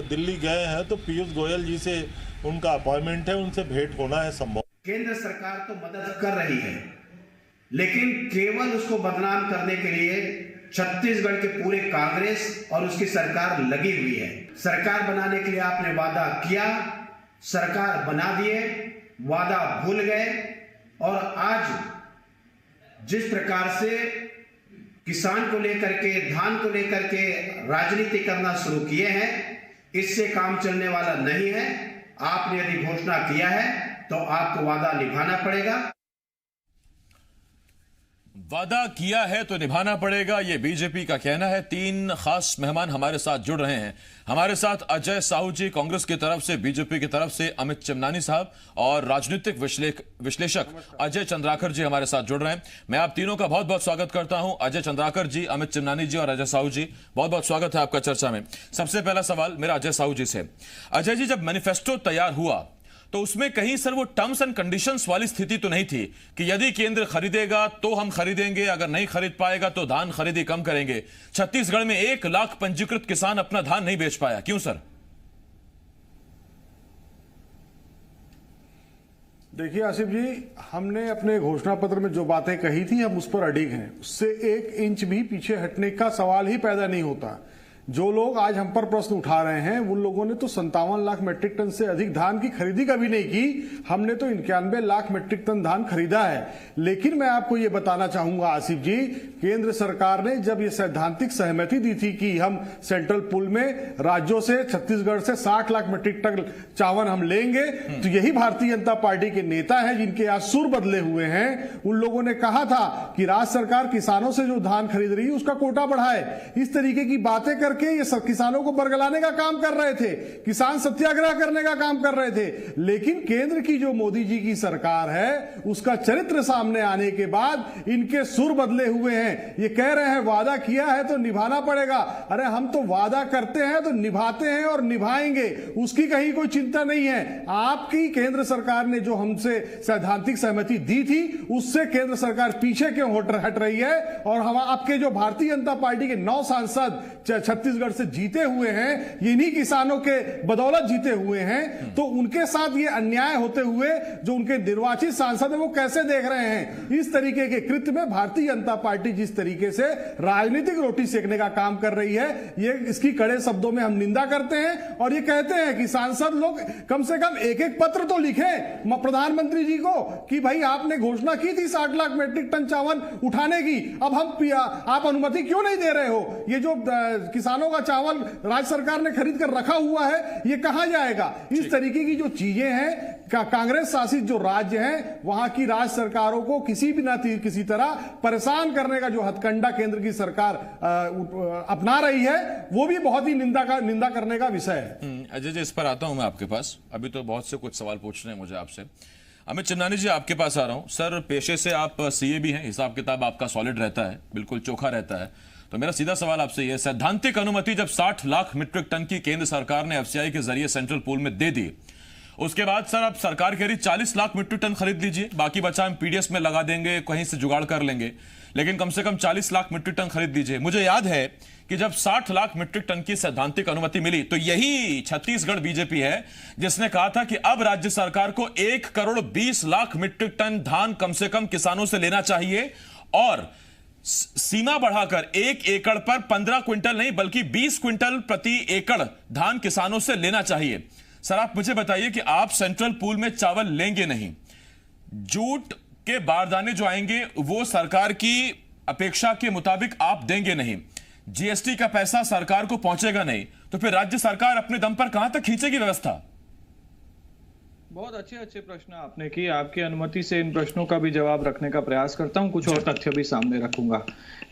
दिल्ली गए हैं तो पीयूष गोयल जी से उनका अपॉइंटमेंट है, उनसे भेंट होना है संभव। केंद्र सरकार तो मदद कर रही है, लेकिन केवल उसको बदनाम करने के लिए छत्तीसगढ़ के पूरे कांग्रेस और उसकी सरकार लगी हुई है। सरकार बनाने के लिए आपने वादा किया, सरकार बना दिए, वादा भूल गए और आज जिस प्रकार से किसान को लेकर के, धान को लेकर के राजनीति करना शुरू किए हैं, इससे काम चलने वाला नहीं है। आपने यदि घोषणा किया है तो आपको वादा निभाना पड़ेगा। वादा किया है तो निभाना पड़ेगा, ये बीजेपी का कहना है। 3 खास मेहमान हमारे साथ जुड़ रहे हैं। हमारे साथ अजय साहू जी कांग्रेस की तरफ से, बीजेपी की तरफ से अमित चिमनानी साहब, और राजनीतिक विश्लेषक अजय चंद्राकर जी हमारे साथ जुड़ रहे हैं। मैं आप तीनों का बहुत बहुत स्वागत करता हूं। अजय चंद्राकर जी, अमित चिमनानी जी और अजय साहू जी, बहुत बहुत स्वागत है आपका चर्चा में। सबसे पहला सवाल मेरा अजय साहू जी से। अजय जी, जब मैनिफेस्टो तैयार हुआ तो उसमें कहीं सर वो टर्म्स एंड कंडीशंस वाली स्थिति तो नहीं थी कि यदि केंद्र खरीदेगा तो हम खरीदेंगे, अगर नहीं खरीद पाएगा तो धान खरीदी कम करेंगे। छत्तीसगढ़ में 1 लाख पंजीकृत किसान अपना धान नहीं बेच पाया, क्यों सर? देखिए आसिफ जी, हमने अपने घोषणा पत्र में जो बातें कही थी हम उस पर अडिग हैं। उससे 1 इंच भी पीछे हटने का सवाल ही पैदा नहीं होता। जो लोग आज हम पर प्रश्न उठा रहे हैं उन लोगों ने तो 57 लाख मीट्रिक टन से अधिक धान की खरीदी कभी नहीं की। हमने तो 91 लाख मीट्रिक टन धान खरीदा है। लेकिन मैं आपको ये बताना चाहूंगा आसिफ जी, केंद्र सरकार ने जब ये सैद्धांतिक सहमति दी थी कि हम सेंट्रल पूल में राज्यों से, छत्तीसगढ़ से 60 लाख मीट्रिक टन चावल हम लेंगे, तो यही भारतीय जनता पार्टी के नेता हैं जिनके आज सुर बदले हुए हैं। उन लोगों ने कहा था कि राज्य सरकार किसानों से जो धान खरीद रही है उसका कोटा बढ़ाए। इस तरीके की बातें कर के ये सब किसानों को बरगलाने का काम कर रहे थे, किसान सत्याग्रह करने का काम कर रहे थे। लेकिन केंद्र की जो मोदी जी की सरकार है उसका चरित्र सामने आने के बाद इनके सुर बदले हुए हैं। ये कह रहे हैं वादा किया है तो निभाना पड़ेगा। अरे हम तो वादा करते हैं तो निभाते हैं और निभाएंगे, उसकी कहीं कोई चिंता नहीं है। आपकी केंद्र सरकार ने जो हमसे सैद्धांतिक सहमति दी थी उससे केंद्र सरकार पीछे क्यों हट रही है? और हम आपके जो भारतीय जनता पार्टी के 9 सांसद छत्तीसगढ़ से जीते हुए हैं, इन्हीं किसानों के बदौलत जीते हुए हैं, तो उनके साथ ये अन्याय होते हुए जो उनके निर्वाचित सांसद है वो कैसे देख रहे हैं? इस तरीके के कृत्य में भारतीय जनता पार्टी जिस तरीके से राजनीतिक रोटी सेकने का काम कर रही है, ये इसकी कड़े शब्दों में हम निंदा करते हैं। और ये कहते हैं कि सांसद लोग कम से कम एक पत्र तो लिखें प्रधानमंत्री जी को कि भाई आपने घोषणा की थी 60 लाख मीट्रिक टन चावल उठाने की, अब हम आप अनुमति क्यों नहीं दे रहे हो? ये जो किसानों का चावल राज्य सरकार ने खरीद कर रखा हुआ है ये कहां जाएगा? इस तरीके की जो चीजें हैं, कांग्रेस शासित जो राज्य हैं वहां की राज्य सरकारों को किसी भी ना किसी तरह परेशान करने का जो हथकंडा केंद्र की सरकार अपना रही है वो भी बहुत ही निंदा करने का विषय है। अजय जी, इस पर आता हूं मैं आपके पास। अभी तो बहुत से कुछ सवाल पूछने हैं मुझे आपसे। अमित चिमनानी जी, आपके पास आ रहा हूं। सर, पेशे से आप सीए भी हैं, हिसाब किताब आपका सॉलिड रहता है, बिल्कुल चोखा रहता है। तो मेरा सीधा सवाल आपसे यह, सैद्धांतिक अनुमति जब 60 लाख मीट्रिक टन की केंद्र सरकार ने एफसीआई के जरिए सेंट्रल पूल में दे दी, उसके बाद सर अब सरकार कह रही 40 लाख मीट्रिक टन खरीद लीजिए, बाकी बचा हम पीडीएस में लगा देंगे, कहीं से जुगाड़ कर लेंगे, लेकिन कम से कम 40 लाख मीट्रिक टन खरीद लीजिए। मुझे याद है कि जब 60 लाख मीट्रिक टन की सैद्धांतिक अनुमति मिली तो यही छत्तीसगढ़ बीजेपी है जिसने कहा था कि अब राज्य सरकार को 1 करोड़ 20 लाख मीट्रिक टन धान कम से कम किसानों से लेना चाहिए और सीमा बढ़ाकर 1 एकड़ पर 15 क्विंटल नहीं बल्कि 20 क्विंटल प्रति एकड़ धान किसानों से लेना चाहिए। सर, आप मुझे बताइए कि आप सेंट्रल पूल में चावल लेंगे नहीं, जूट के बारदाने जो आएंगे वो सरकार की अपेक्षा के मुताबिक आप देंगे नहीं, जीएसटी का पैसा सरकार को पहुंचेगा नहीं, तो फिर राज्य सरकार अपने दम पर कहां तक खींचेगी व्यवस्था? बहुत अच्छे प्रश्न आपने किए। आपकी अनुमति से इन प्रश्नों का भी जवाब रखने का प्रयास करता हूं, कुछ और तथ्य भी सामने रखूंगा।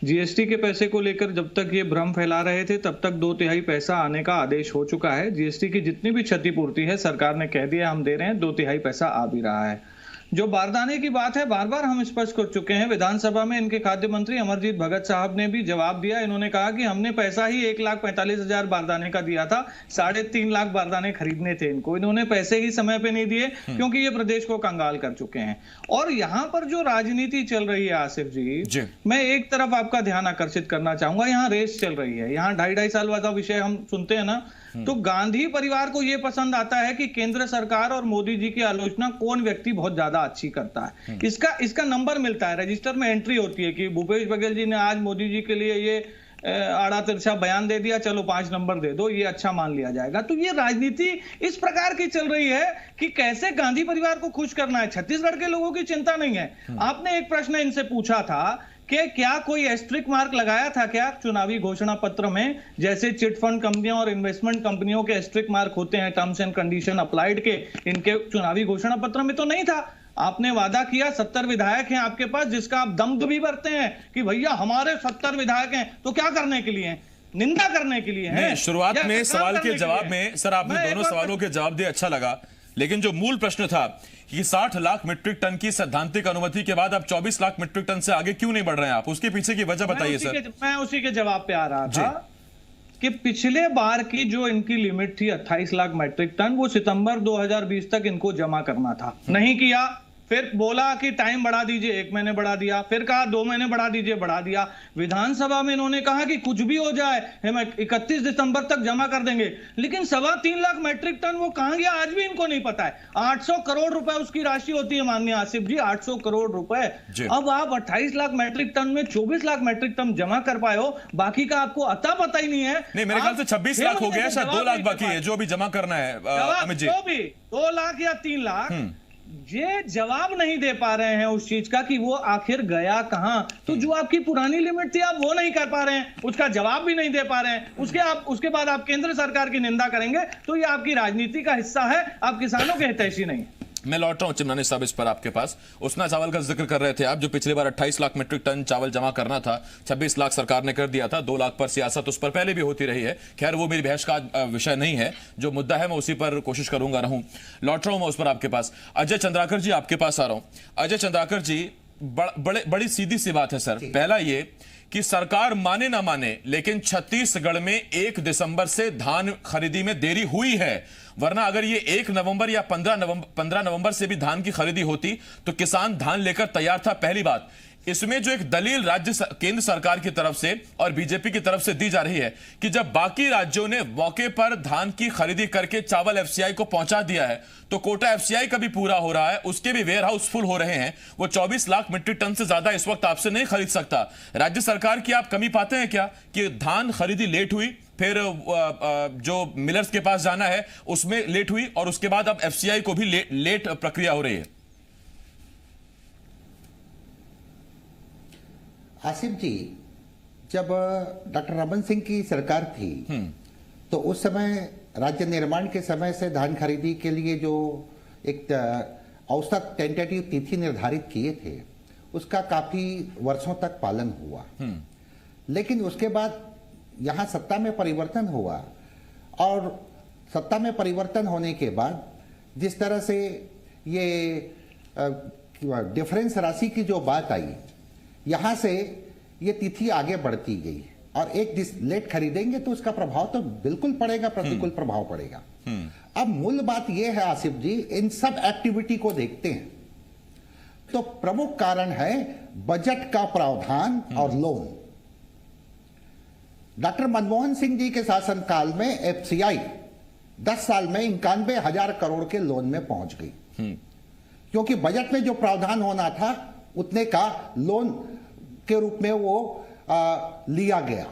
जीएसटी के पैसे को लेकर जब तक ये भ्रम फैला रहे थे तब तक 2/3 पैसा आने का आदेश हो चुका है। जीएसटी की जितनी भी क्षतिपूर्ति है सरकार ने कह दिया हम दे रहे हैं, 2/3 पैसा आ भी रहा है। जो बारदाने की बात है, बार बार हम स्पष्ट कर चुके हैं। विधानसभा में इनके खाद्य मंत्री अमरजीत भगत साहब ने भी जवाब दिया। इन्होंने कहा कि हमने पैसा ही 1,45,000 बारदाने का दिया था, 3.5 लाख बारदाने खरीदने थे इनको। इन्होंने पैसे ही समय पे नहीं दिए क्योंकि ये प्रदेश को कंगाल कर चुके हैं। और यहाँ पर जो राजनीति चल रही है आसिफ जी, मैं एक तरफ आपका ध्यान आकर्षित करना चाहूंगा। यहाँ रेस चल रही है, यहाँ 2.5 साल वाला विषय हम सुनते हैं ना, तो गांधी परिवार को यह पसंद आता है कि केंद्र सरकार और मोदी जी की आलोचना कौन व्यक्ति बहुत ज्यादा अच्छी करता है। इसका नंबर मिलता है, रजिस्टर में एंट्री होती है कि भूपेश बघेल जी ने आज मोदी जी के लिए ये आड़ा तिरछा बयान दे दिया, चलो 5 नंबर दे दो, ये अच्छा मान लिया जाएगा। तो ये राजनीति इस प्रकार की चल रही है कि कैसे गांधी परिवार को खुश करना है। छत्तीसगढ़ के लोगों की चिंता नहीं है। आपने एक प्रश्न इनसे पूछा था कि क्या कोई एस्ट्रिक मार्क लगाया था क्या चुनावी घोषणा पत्र में, जैसे चिट फंड कंपनियों और इन्वेस्टमेंट कंपनियों के एस्ट्रिक मार्क होते हैं टर्म्स एंड कंडीशन अप्लाइड के, इनके चुनावी घोषणा पत्र में तो नहीं था। आपने वादा किया 70 विधायक हैं आपके पास, जिसका आप दम भी भरते हैं कि भैया हमारे 70 विधायक हैं, तो क्या करने के लिए हैं? निंदा करने के लिए हैं। शुरुआत में सवाल के जवाब में सर आपने दोनों सवालों के जवाब दिए, अच्छा लगा, लेकिन जो मूल प्रश्न था कि 60 लाख मीट्रिक टन की सैद्धांतिक अनुमति के बाद अब 24 लाख मीट्रिक टन से आगे क्यों नहीं बढ़ रहे हैं आप, उसके पीछे की वजह बताइए सर। मैं उसी के जवाब पे आ रहा था कि पिछले बार की जो इनकी लिमिट थी 28 लाख मीट्रिक टन, वो सितंबर 2020 तक इनको जमा करना था, नहीं किया। फिर बोला कि टाइम बढ़ा दीजिए, 1 महीने बढ़ा दिया, फिर कहा 2 महीने बढ़ा दीजिए, बढ़ा दिया। विधानसभा में इन्होंने कहा कि कुछ भी हो जाए हम 31 दिसंबर तक जमा कर देंगे, लेकिन 3.25 लाख मीट्रिक टन वो कहां गया आज भी इनको नहीं पता है। 800 करोड़ रुपए उसकी राशि होती है माननीय आसिफ जी, 800 करोड़ रुपए। अब आप 28 लाख मीट्रिक टन में 24 लाख मीट्रिक टन जमा कर पाए हो, बाकी का आपको अता पता ही नहीं है। नहीं, मेरे ख्याल से 26 लाख हो गया, शायद 2 लाख बाकी है जो अभी जमा करना है अमित जी। 2 लाख या 3 लाख ये जवाब नहीं दे पा रहे हैं उस चीज का कि वो आखिर गया कहां। तो जो आपकी पुरानी लिमिट थी आप वो नहीं कर पा रहे हैं, उसका जवाब भी नहीं दे पा रहे हैं। उसके बाद आप केंद्र सरकार की निंदा करेंगे, तो ये आपकी राजनीति का हिस्सा है, आप किसानों के हितैषी नहीं। मैं लौट रहा हूं चिमनानी साहब इस पर आपके पास। उसना चावल का जिक्र कर रहे थे आप, जो पिछली बार 28 लाख मीट्रिक टन चावल जमा करना था, 26 लाख सरकार ने कर दिया था, 2 लाख पर सियासत उस पर पहले भी होती रही है। खैर वो मेरी बहस का विषय नहीं है, जो मुद्दा है मैं उसी पर कोशिश करूंगा रहूं। लौट रहा हूं मैं उस पर आपके पास। अजय चंद्राकर जी आपके पास आ रहा हूं। अजय चंद्राकर जी, बड़ी सीधी सी बात है सर। पहला ये कि सरकार माने ना माने, लेकिन छत्तीसगढ़ में 1 दिसंबर से धान खरीदी में देरी हुई है, वरना अगर ये 1 नवंबर या 15 नवंबर से भी धान की खरीदी होती तो किसान धान लेकर तैयार था। पहली बात, इसमें जो एक दलील केंद्र सरकार की तरफ से और बीजेपी की तरफ से दी जा रही है कि जब बाकी राज्यों ने मौके पर धान की खरीदी करके चावल एफसीआई को पहुंचा दिया है, तो कोटा एफसीआई का भी पूरा हो रहा है, उसके भी वेयर हाउस फुल हो रहे हैं, वो 24 लाख मीट्रिक टन से ज्यादा इस वक्त आपसे नहीं खरीद सकता। राज्य सरकार की आप कमी पाते हैं क्या कि धान खरीदी लेट हुई, फिर जो मिलर्स के पास जाना है उसमें लेट हुई, और उसके बाद अब एफसीआई को भी लेट प्रक्रिया हो रही है? आसिफ जी, जब डॉक्टर रमन सिंह की सरकार थी तो उस समय राज्य निर्माण के समय से धान खरीदी के लिए जो एक औसत टेंटेटिव तिथि निर्धारित किए थे, उसका काफी वर्षों तक पालन हुआ। लेकिन उसके बाद यहाँ सत्ता में परिवर्तन हुआ, और सत्ता में परिवर्तन होने के बाद जिस तरह से ये डिफरेंस राशि की जो बात आई, यहाँ से ये तिथि आगे बढ़ती गई, और एक लेट खरीदेंगे तो उसका प्रभाव तो बिल्कुल पड़ेगा, प्रतिकूल प्रभाव पड़ेगा। अब मूल बात यह है आसिफ जी, इन सब एक्टिविटी को देखते हैं तो प्रमुख कारण है बजट का प्रावधान और लोन। डॉक्टर मनमोहन सिंह जी के शासनकाल में एफसीआई 10 साल में 91,000 करोड़ के लोन में पहुंच गई, क्योंकि बजट में जो प्रावधान होना था उतने का लोन के रूप में वो लिया गया।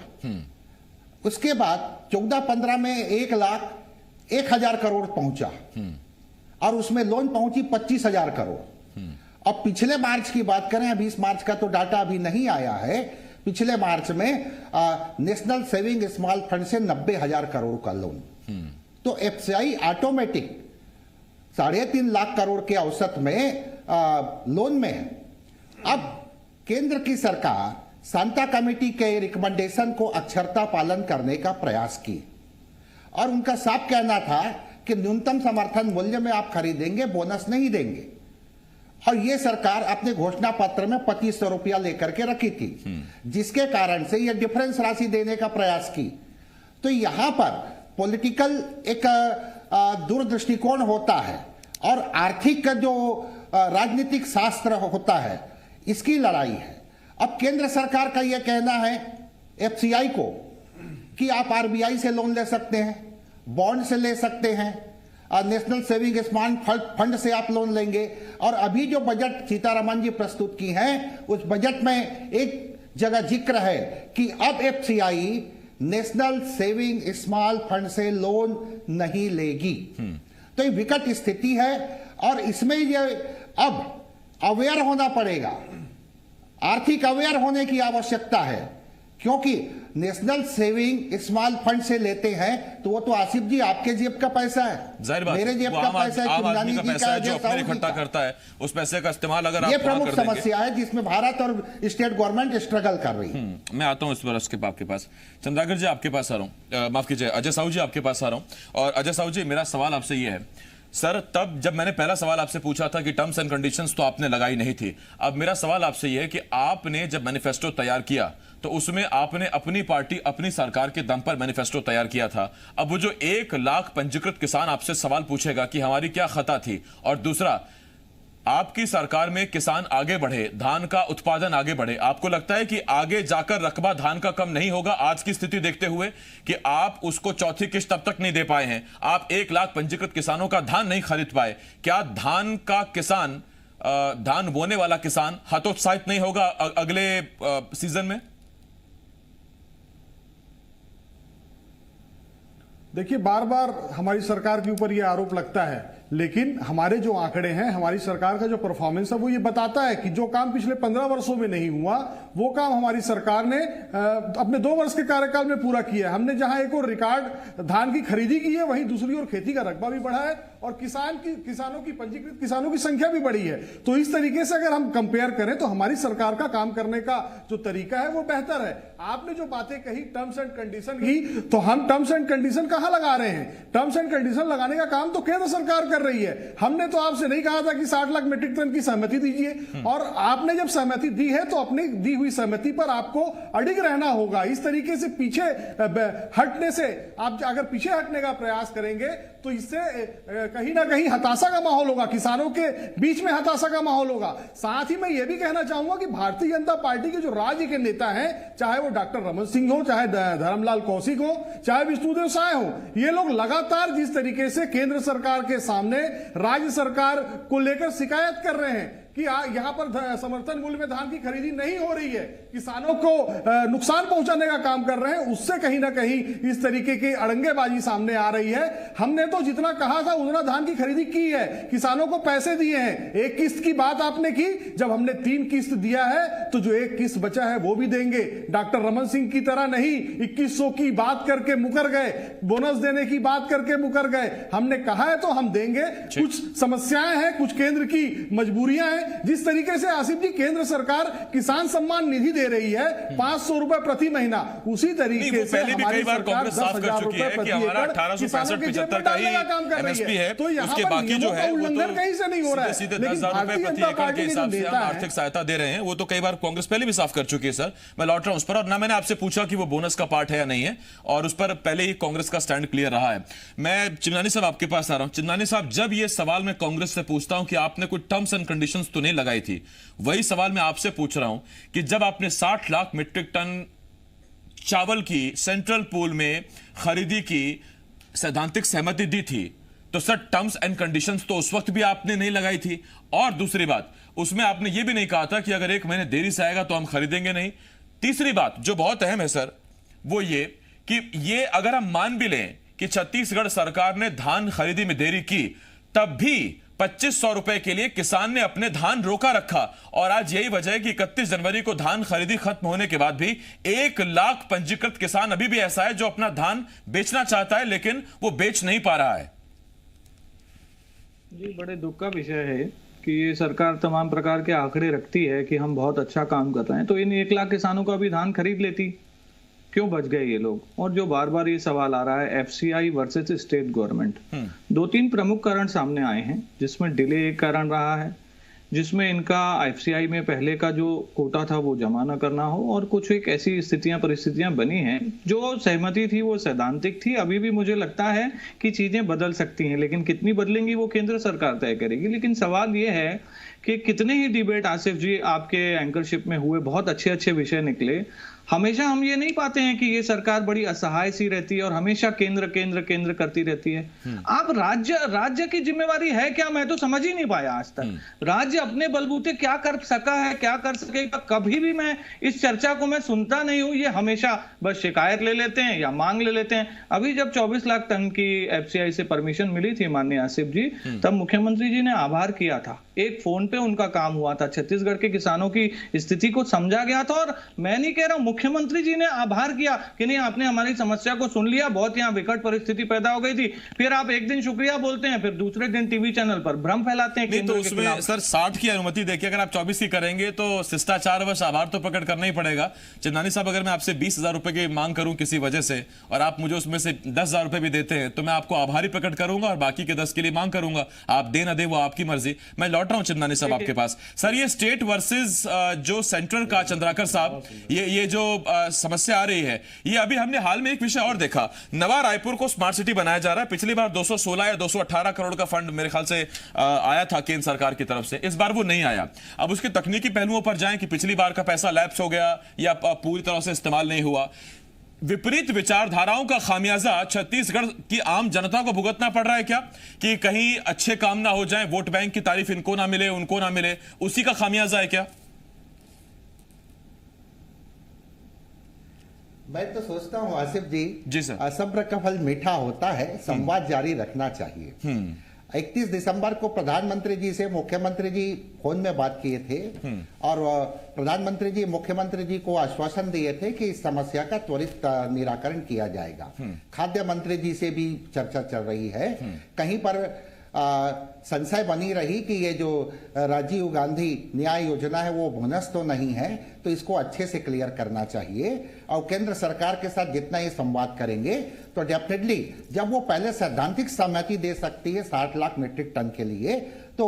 उसके बाद 14-15 में 1,01,000 करोड़ पहुंचा, और उसमें लोन पहुंची 25,000 करोड़। अब पिछले मार्च की बात करें, अभी इस मार्च का तो डाटा अभी नहीं आया है, पिछले मार्च में नेशनल सेविंग स्मॉल फंड से 90,000 करोड़ का लोन। तो एफसीआई ऑटोमेटिक 3.5 लाख करोड़ के औसत में लोन में है। अब केंद्र की सरकार सांता कमेटी के रिकमेंडेशन को अक्षरता पालन करने का प्रयास की, और उनका साफ कहना था कि न्यूनतम समर्थन मूल्य में आप खरीदेंगे, बोनस नहीं देंगे। और यह सरकार अपने घोषणा पत्र में 2500 रुपया लेकर के रखी थी, जिसके कारण से यह डिफरेंस राशि देने का प्रयास की। तो यहां पर पॉलिटिकल एक दूरदृष्टिकोण होता है, और आर्थिक जो राजनीतिक शास्त्र होता है, इसकी लड़ाई है। अब केंद्र सरकार का यह कहना है एफसीआई को कि आप आरबीआई से लोन ले सकते हैं, बॉन्ड से ले सकते हैं, नेशनल सेविंग स्मॉल फंड से आप लोन लेंगे। और अभी जो बजट सीतारमन जी प्रस्तुत की है, उस बजट में एक जगह जिक्र है कि अब FCI national saving small fund से लोन नहीं लेगी। तो ये विकट स्थिति है और इसमें ये अब अवेयर होना पड़ेगा, आर्थिक अवेयर होने की आवश्यकता है, क्योंकि नेशनल सेविंग स्मॉल फंड से लेते हैं तो वो तो आसिफ जी आपके जेब का पैसा है, जाहिर बात, मेरे जेब का पैसा है, आम आदमी चिमनानी का जी पैसा का है जो अपने इकट्ठा करता है, उस पैसे का इस्तेमाल अगर ये आप प्रमुख कर देंगे। समस्या है जिसमें भारत और स्टेट गवर्नमेंट स्ट्रगल कर रही है। मैं आता हूं इस पर आपके पास। चंद्राकर जी आपके पास आ रहा हूं, माफ कीजिए अजय साहू जी आपके पास आ रहा हूं। और अजय साहू जी मेरा सवाल आपसे ये है सर, तब जब मैंने पहला सवाल आपसे पूछा था कि टर्म्स एंड कंडीशंस तो आपने लगाई नहीं थी, अब मेरा सवाल आपसे यह है कि आपने जब मैनिफेस्टो तैयार किया तो उसमें आपने अपनी पार्टी अपनी सरकार के दम पर मैनिफेस्टो तैयार किया था। अब वो जो 1 लाख पंजीकृत किसान आपसे सवाल पूछेगा कि हमारी क्या खता थी, और दूसरा आपकी सरकार में किसान आगे बढ़े, धान का उत्पादन आगे बढ़े, आपको लगता है कि आगे जाकर रकबा धान का कम नहीं होगा आज की स्थिति देखते हुए कि आप उसको चौथी किश्त तब तक नहीं दे पाए हैं, आप 1 लाख पंजीकृत किसानों का धान नहीं खरीद पाए, क्या धान का किसान, धान बोने वाला किसान हतोत्साहित नहीं होगा अगले सीजन में? देखिए, बार बार हमारी सरकार के ऊपर यह आरोप लगता है, लेकिन हमारे जो आंकड़े हैं, हमारी सरकार का जो परफॉर्मेंस है वो ये बताता है कि जो काम पिछले 15 वर्षों में नहीं हुआ वो काम हमारी सरकार ने अपने 2 वर्ष के कार्यकाल में पूरा किया है। हमने जहां एक और रिकॉर्ड धान की खरीदी की है, वहीं दूसरी ओर खेती का रकबा भी बढ़ा है और किसानों की पंजीकृत किसानों की संख्या भी बढ़ी है। तो इस तरीके से अगर हम कंपेयर करें तो हमारी सरकार का काम करने का जो तरीका है वो बेहतर है। आपने जो बातें कही टर्म्स एंड कंडीशन की, तो हम टर्म्स एंड कंडीशन कहां लगा रहे हैं? टर्म्स एंड कंडीशन लगाने का काम तो केंद्र सरकार कर रही है। हमने तो आपसे नहीं कहा था कि 60 लाख मीट्रिक टन की सहमति दीजिए, और आपने जब सहमति दी है तो अपनी दी हुई सहमति पर आपको अडिग रहना होगा। इस तरीके से पीछे हटने से, आप अगर पीछे हटने का प्रयास करेंगे तो इससे कहीं ना कहीं हताशा का माहौल होगा, किसानों के बीच में हताशा का माहौल होगा। साथ ही मैं यह भी कहना चाहूंगा कि भारतीय जनता पार्टी के जो राज्य के नेता हैं, चाहे वो डॉक्टर रमन सिंह हो, चाहे धर्मलाल कौशिक हो, चाहे विष्णुदेव साय हो, ये लोग लगातार जिस तरीके से केंद्र सरकार के सामने राज्य सरकार को लेकर शिकायत कर रहे हैं कि यहां पर समर्थन मूल्य में धान की खरीदी नहीं हो रही है, किसानों को नुकसान पहुंचाने का काम कर रहे हैं, उससे कहीं ना कहीं इस तरीके की अड़ंगेबाजी सामने आ रही है। हमने तो जितना कहा था उतना धान की खरीदी की है, किसानों को पैसे दिए हैं। 1 किस्त की बात आपने की, जब हमने 3 किस्त दिया है तो जो 1 किस्त बचा है वो भी देंगे। डॉक्टर रमन सिंह की तरह नहीं 2100 की बात करके मुकर गए, बोनस देने की बात करके मुकर गए। हमने कहा है तो हम देंगे। कुछ समस्याएं हैं, कुछ केंद्र की मजबूरियां हैं। जिस तरीके से आसिफ जी केंद्र सरकार किसान सम्मान निधि दे रही है 500 रुपए प्रति महीना, उसी तरीके से पहले भी कई बार कांग्रेस साफ कर चुकी है कि हमारा 1865-75 का ही एमएसपी है, तो उसके बाकी जो है उल्लंघन कहीं से नहीं हो रहा है। सीधे 10,000 रुपए प्रति एकड़ के हिसाब से हम आर्थिक सहायता दे रहे हैं, वो तो कई बार कांग्रेस पहले भी साफ कर चुकी है। सर मैं लौट रहा हूं उस पर, और ना मैंने आपसे पूछा कि वो बोनस का पार्ट है या नहीं है, और उस पर पहले ही कांग्रेस का स्टैंड क्लियर रहा है। मैं चिमनानी साहब आपके पास आ रहा हूं। चिमनानी साहब, जब ये सवाल मैं कांग्रेस से पूछता हूं कि आपने कोई टर्म्स एंड कंडीशंस तो नहीं लगाई थी, वही सवाल मैं आपसे पूछ रहा हूं कि जब आपने 60 लाख मीट्रिक टन चावल की सेंट्रल पूल में खरीदी की सैद्धांतिक सहमति दी थी, तो सर टर्म्स एंड कंडीशंस तो उस वक्त भी आपने नहीं लगाई थी, और दूसरी बात उसमें आपने यह भी नहीं कहा था कि अगर 1 महीने देरी से आएगा तो हम खरीदेंगे नहीं। तीसरी बात जो बहुत अहम है सर, वो ये कि ये अगर हम मान भी लें कि छत्तीसगढ़ सरकार ने धान खरीदी में देरी की, तब भी 2500 रुपए के लिए किसान ने अपने धान रोका रखा, और आज यही वजह है कि 31 जनवरी को धान खरीदी खत्म होने के बाद भी 1 लाख पंजीकृत किसान अभी भी ऐसा है जो अपना धान बेचना चाहता है लेकिन वो बेच नहीं पा रहा है। जी, बड़े दुख का विषय है कि ये सरकार तमाम प्रकार के आंकड़े रखती है कि हम बहुत अच्छा काम कर रहे हैं, तो इन 1 लाख किसानों का भी धान खरीद लेती, क्यों बच गए ये लोग? और जो बार बार ये सवाल आ रहा है एफसीआई वर्सेस स्टेट गवर्नमेंट, 2-3 प्रमुख कारण सामने आए हैं, जिसमें डिले एक कारण रहा है, जिसमें इनका एफसीआई में पहले का जो कोटा था वो जमा न करना हो, और कुछ एक ऐसी परिस्थितियां बनी हैं जो सहमति थी वो सैद्धांतिक थी। अभी भी मुझे लगता है कि चीजें बदल सकती हैं, लेकिन कितनी बदलेंगी वो केंद्र सरकार तय करेगी। लेकिन सवाल ये है कि कितने ही डिबेट आसिफ जी आपके एंकरशिप में हुए, बहुत अच्छे अच्छे विषय निकले, हमेशा हम ये नहीं पाते हैं कि ये सरकार बड़ी असहाय सी रहती है और हमेशा केंद्र केंद्र केंद्र करती रहती है। आप राज्य की जिम्मेवारी है क्या, मैं तो समझ ही नहीं पाया आज तक। राज्य अपने बलबूते क्या कर सका है, क्या कर सकेगा, कभी भी मैं इस चर्चा को मैं सुनता नहीं हूं। ये हमेशा बस शिकायत ले लेते हैं या मांग ले लेते हैं। अभी जब 24 लाख टन की एफसीआई से परमिशन मिली थी माननीय आसिफ जी, तब मुख्यमंत्री जी ने आभार किया था। एक फोन पे उनका काम हुआ था, छत्तीसगढ़ के किसानों की स्थिति को समझा गया था। और मैं नहीं कह रहा हूं, मुख्यमंत्री जी ने आभार किया कि नहीं आपने हमारी समस्या को सुन लिया, बहुत यहाँ विकट परिस्थिति पैदा हो गई थी। फिर आप एक दिन शुक्रिया बोलते हैं, फिर दूसरे दिन टीवी चैनल पर भ्रम फैलाते हैं। नहीं तो उसमें सर 60 की अनुमति देखिए, अगर आप 24 की करेंगे तो शिष्टाचारवश आभार तो प्रकट करना ही पड़ेगा। चंदानी साहब, अगर मैं आपसे 20,000 रुपए की मांग करूं किसी वजह से और आप मुझे उसमें से 10,000 रुपए भी देते हैं तो मैं आपको आभारी प्रकट करूंगा और बाकी के 10 के लिए मांग करूंगा। आप दे ना दे वो आपकी मर्जी। मैं लौट रहा हूं चंदानी साहब आपके पास। सर ये स्टेट वर्सेस जो सेंट्रल का, चंद्राकर साहब, ये जो समस्या आ रही है, ये अभी हमने हाल में एक विषय और देखा। नवा रायपुर को स्मार्ट सिटी बनाया जा रहा है। पिछली बार 216 या 218 करोड़ का फंड मेरे ख्याल से आया था केंद्र सरकार की तरफ से, इस बार वो नहीं आया। अब उसके तकनीकी पहलुओं पर जाएं कि पिछली बार का पैसा लैप्स हो गया या पूरी तरह से इस्तेमाल नहीं हुआ। विपरीत विचारधाराओं का खामियाजा छत्तीसगढ़ की आम जनता को भुगतना पड़ रहा है क्या, कि कहीं अच्छे काम ना हो जाएं, वोट बैंक की तारीफ इनको ना मिले उनको ना मिले, उसी का खामियाजा है क्या? मैं तो सोचता हूं आसिफ जी सर, असब्र का फल मीठा होता है, संवाद जारी रखना चाहिए। 31 दिसंबर को प्रधानमंत्री जी से मुख्यमंत्री जी फोन में बात किए थे और प्रधानमंत्री जी मुख्यमंत्री जी को आश्वासन दिए थे कि इस समस्या का त्वरित निराकरण किया जाएगा। खाद्य मंत्री जी से भी चर्चा चल रही है। कहीं पर संशय बनी रही कि ये जो राजीव गांधी न्याय योजना है वो बोनस तो नहीं है, तो इसको अच्छे से क्लियर करना चाहिए। और केंद्र सरकार के साथ जितना ये संवाद करेंगे तो डेफिनेटली जब वो पहले सैद्धांतिक सहमति दे सकती है 60 लाख मीट्रिक टन के लिए, तो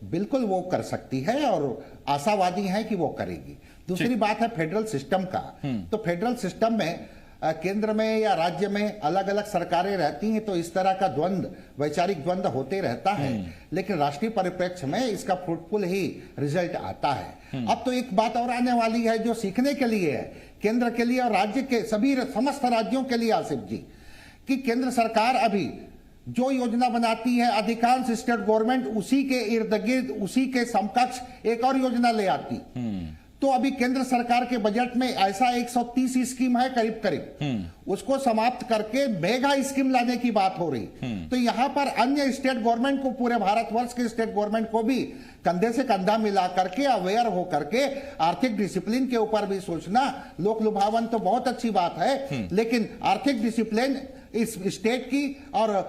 बिल्कुल वो कर सकती है और आशावादी है कि वो करेगी। दूसरी बात है फेडरल सिस्टम का। तो फेडरल सिस्टम में केंद्र में या राज्य में अलग अलग सरकारें रहती हैं, तो इस तरह का द्वंद्व, वैचारिक द्वंद्व होते रहता है, लेकिन राष्ट्रीय परिप्रेक्ष्य में इसका फ्रूटफुल ही रिजल्ट आता है। अब तो एक बात और आने वाली है जो सीखने के लिए है, केंद्र के लिए और राज्य के सभी समस्त राज्यों के लिए आसिफ जी, कि केंद्र सरकार अभी जो योजना बनाती है अधिकांश स्टेट गवर्नमेंट उसी के इर्द गिर्द, उसी के समकक्ष एक और योजना ले आती। तो अभी केंद्र सरकार के बजट में ऐसा 130 स्कीम है करीब करीब, उसको समाप्त करके मेगा स्कीम लाने की बात हो रही। तो यहां पर अन्य स्टेट गवर्नमेंट को, पूरे भारतवर्ष के स्टेट गवर्नमेंट को भी कंधे से कंधा मिला करके, अवेयर हो करके आर्थिक डिसिप्लिन के ऊपर भी सोचना। लोक लुभावन तो बहुत अच्छी बात है, लेकिन आर्थिक डिसिप्लिन इस स्टेट की और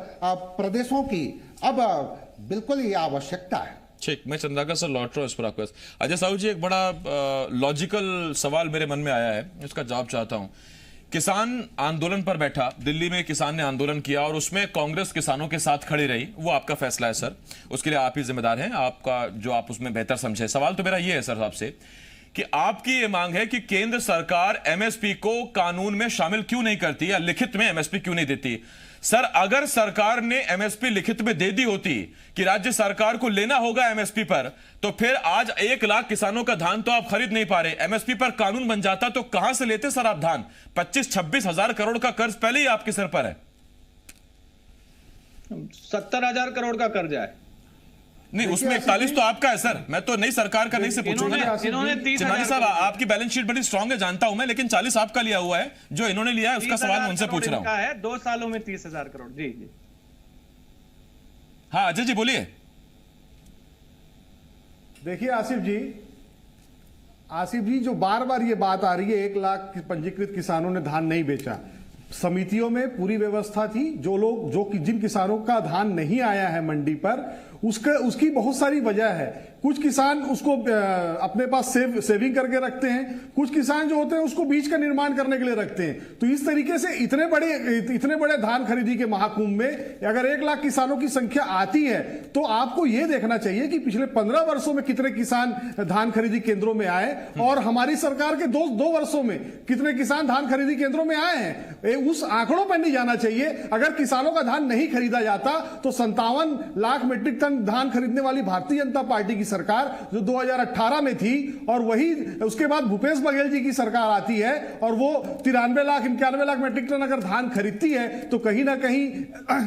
प्रदेशों की अब बिल्कुल ये आवश्यकता है। ठीक, मैं चंद्राकर सर लौट रहा हूं इस पर आपके। अजय साहू जी, एक बड़ा लॉजिकल सवाल मेरे मन में आया है, उसका जवाब चाहता हूं। किसान आंदोलन पर बैठा, दिल्ली में किसान ने आंदोलन किया और उसमें कांग्रेस किसानों के साथ खड़ी रही, वो आपका फैसला है सर, उसके लिए आप ही जिम्मेदार हैं, आपका जो आप उसमें बेहतर समझे। सवाल तो मेरा ये है सर आपसे कि आपकी ये मांग है कि केंद्र सरकार एमएसपी को कानून में शामिल क्यों नहीं करती या लिखित में एमएसपी क्यों नहीं देती? सर, अगर सरकार ने एमएसपी लिखित में दे दी होती कि राज्य सरकार को लेना होगा एमएसपी पर, तो फिर आज 1 लाख किसानों का धान तो आप खरीद नहीं पा रहे। एमएसपी पर कानून बन जाता तो कहां से लेते सर आप धान? 25-26 हजार करोड़ का कर्ज पहले ही आपके सर पर है। 70,000 करोड़ का कर्ज है। नहीं, उसमें 41 तो आपका है सर। मैं तो नई सरकार का नहीं से पूछूंगा ना। चिन्नानी साहब, आपकी बैलेंस शीट बड़ी स्ट्रांग है, जानता हूं मैं, लेकिन 40 आपका लिया हुआ है, जो इन्होंने लिया है उसका सवाल मैं उनसे पूछ रहा हूं। 2 सालों में 30,000 करोड़। जी जी, हाँ अजय जी बोलिए। देखिए आसिफ जी, जो बार बार ये बात आ रही है 1 लाख पंजीकृत किसानों ने धान नहीं बेचा, समितियों में पूरी व्यवस्था थी। जिन किसानों का धान नहीं आया है मंडी पर, उसकी बहुत सारी वजह है। कुछ किसान उसको अपने पास सेविंग करके रखते हैं, कुछ किसान जो होते हैं उसको बीज का निर्माण करने के लिए रखते हैं। तो इस तरीके से इतने बड़े धान खरीदी के महाकुंभ में अगर 1 लाख किसानों की संख्या आती है, तो आपको यह देखना चाहिए कि पिछले 15 वर्षों में कितने किसान धान खरीदी केंद्रों में आए और हमारी सरकार के 2 वर्षों में कितने किसान धान खरीदी केंद्रों में आए हैं। उस आंकड़ों पर नहीं जाना चाहिए। अगर किसानों का धान नहीं खरीदा जाता तो 57 लाख मीट्रिक टन धान खरीदने वाली भारतीय जनता पार्टी की सरकार जो 2018 में थी, और वही उसके बाद भूपेश बघेल जी की सरकार आती है और वो 93 लाख मैट्रिक टन अगर धान खरीदती है तो कहीं ना कहीं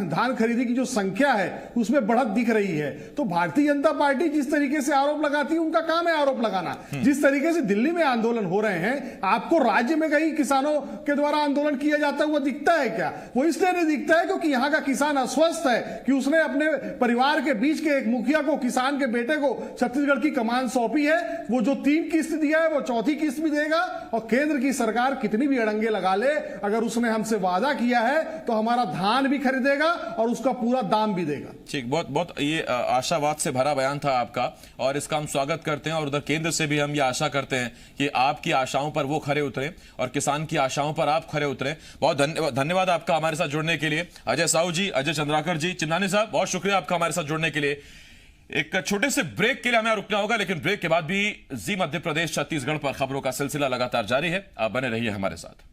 धान खरीदी की जो संख्या है उसमें बढ़त दिख रही है। तो भारतीय जनता पार्टी जिस तरीके से आरोप लगाती है, उनका काम है आरोप लगाना। जिस तरीके से दिल्ली में आंदोलन हो रहे हैं, आपको राज्य में कहीं किसानों के द्वारा आंदोलन किया जाता हुआ दिखता है क्या? वो इसलिए नहीं दिखता है क्योंकि यहां का किसान अस्वस्थ है कि उसने अपने परिवार के बीच के एक मुखिया को, किसान के बेटे को छत्तीसगढ़ की कमान सौंपी है। वो जो 3 किस्त दिया है वो 4थी किस्त भी देगा। और केंद्र की सरकार कितनी भी अड़ंगे लगा ले, अगर उसने हमसे वादा किया है तो हमारा धान भी खरीदेगा और उसका पूरा दाम भी देगा। ठीक, बहुत बहुत ये आशावाद से भरा बयान था आपका और इसका हम स्वागत करते हैं। और उधर केंद्र से भी हम ये आशा करते हैं कि आपकी आशाओं पर वो खरे उतरे और किसान की आशाओं पर आप खरे उतरे। बहुत धन्यवाद आपका हमारे साथ जुड़ने के लिए। अजय साहू जी, अजय चंद्राकर जी, चिमनानी साहब, बहुत शुक्रिया आपका हमारे साथ जुड़ने के लिए। एक छोटे से ब्रेक के लिए हमें रुकना होगा, लेकिन ब्रेक के बाद भी जी मध्य प्रदेश छत्तीसगढ़ पर खबरों का सिलसिला लगातार जारी है। आप बने रहिए हमारे साथ।